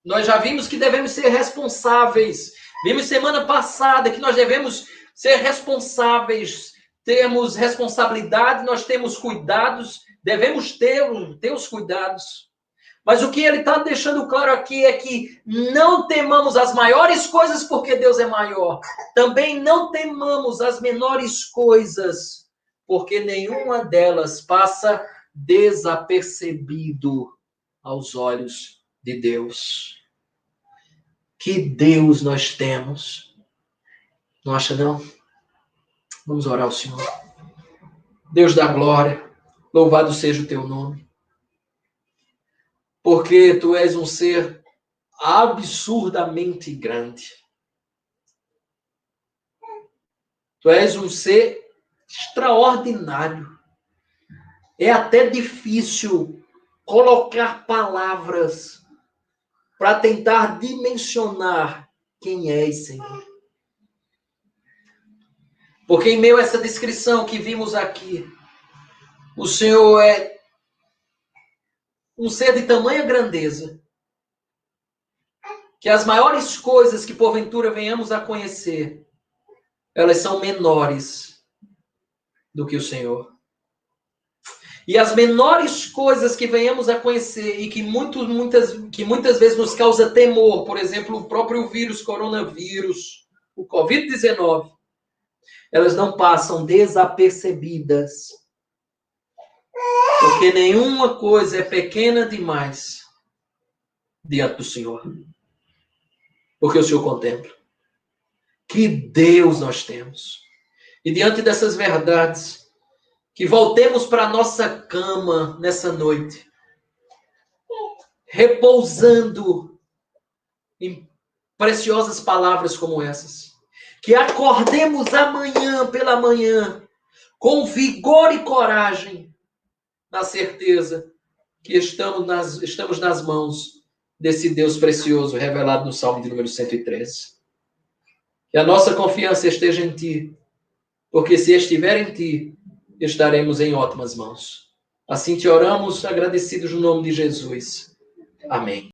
Nós já vimos que devemos ser responsáveis. Vimos semana passada que nós devemos ser responsáveis. Temos responsabilidade, nós temos cuidados, devemos ter os cuidados. Mas o que ele está deixando claro aqui é que não temamos as maiores coisas porque Deus é maior. Também não temamos as menores coisas porque nenhuma delas passa desapercebido aos olhos de Deus. Que Deus nós temos. Não acha, não? Vamos orar ao Senhor. Deus da glória, louvado seja o teu nome. Porque tu és um ser absurdamente grande. Tu és um ser extraordinário. É até difícil colocar palavras para tentar dimensionar quem és, Senhor. Porque em meio a essa descrição que vimos aqui, o Senhor é um ser de tamanha grandeza, que as maiores coisas que porventura venhamos a conhecer, elas são menores do que o Senhor. E as menores coisas que venhamos a conhecer e que muitas vezes nos causa temor, por exemplo, o próprio vírus, coronavírus, o Covid-19, elas não passam desapercebidas. Porque nenhuma coisa é pequena demais diante do Senhor. Porque o Senhor contempla. Que Deus nós temos. E diante dessas verdades, que voltemos para a nossa cama nessa noite, repousando em preciosas palavras como essas. Que acordemos amanhã pela manhã, com vigor e coragem, na certeza que estamos nas mãos desse Deus precioso, revelado no Salmo de número 113. Que a nossa confiança esteja em Ti, porque se estiver em Ti, estaremos em ótimas mãos. Assim te oramos, agradecidos no nome de Jesus. Amém.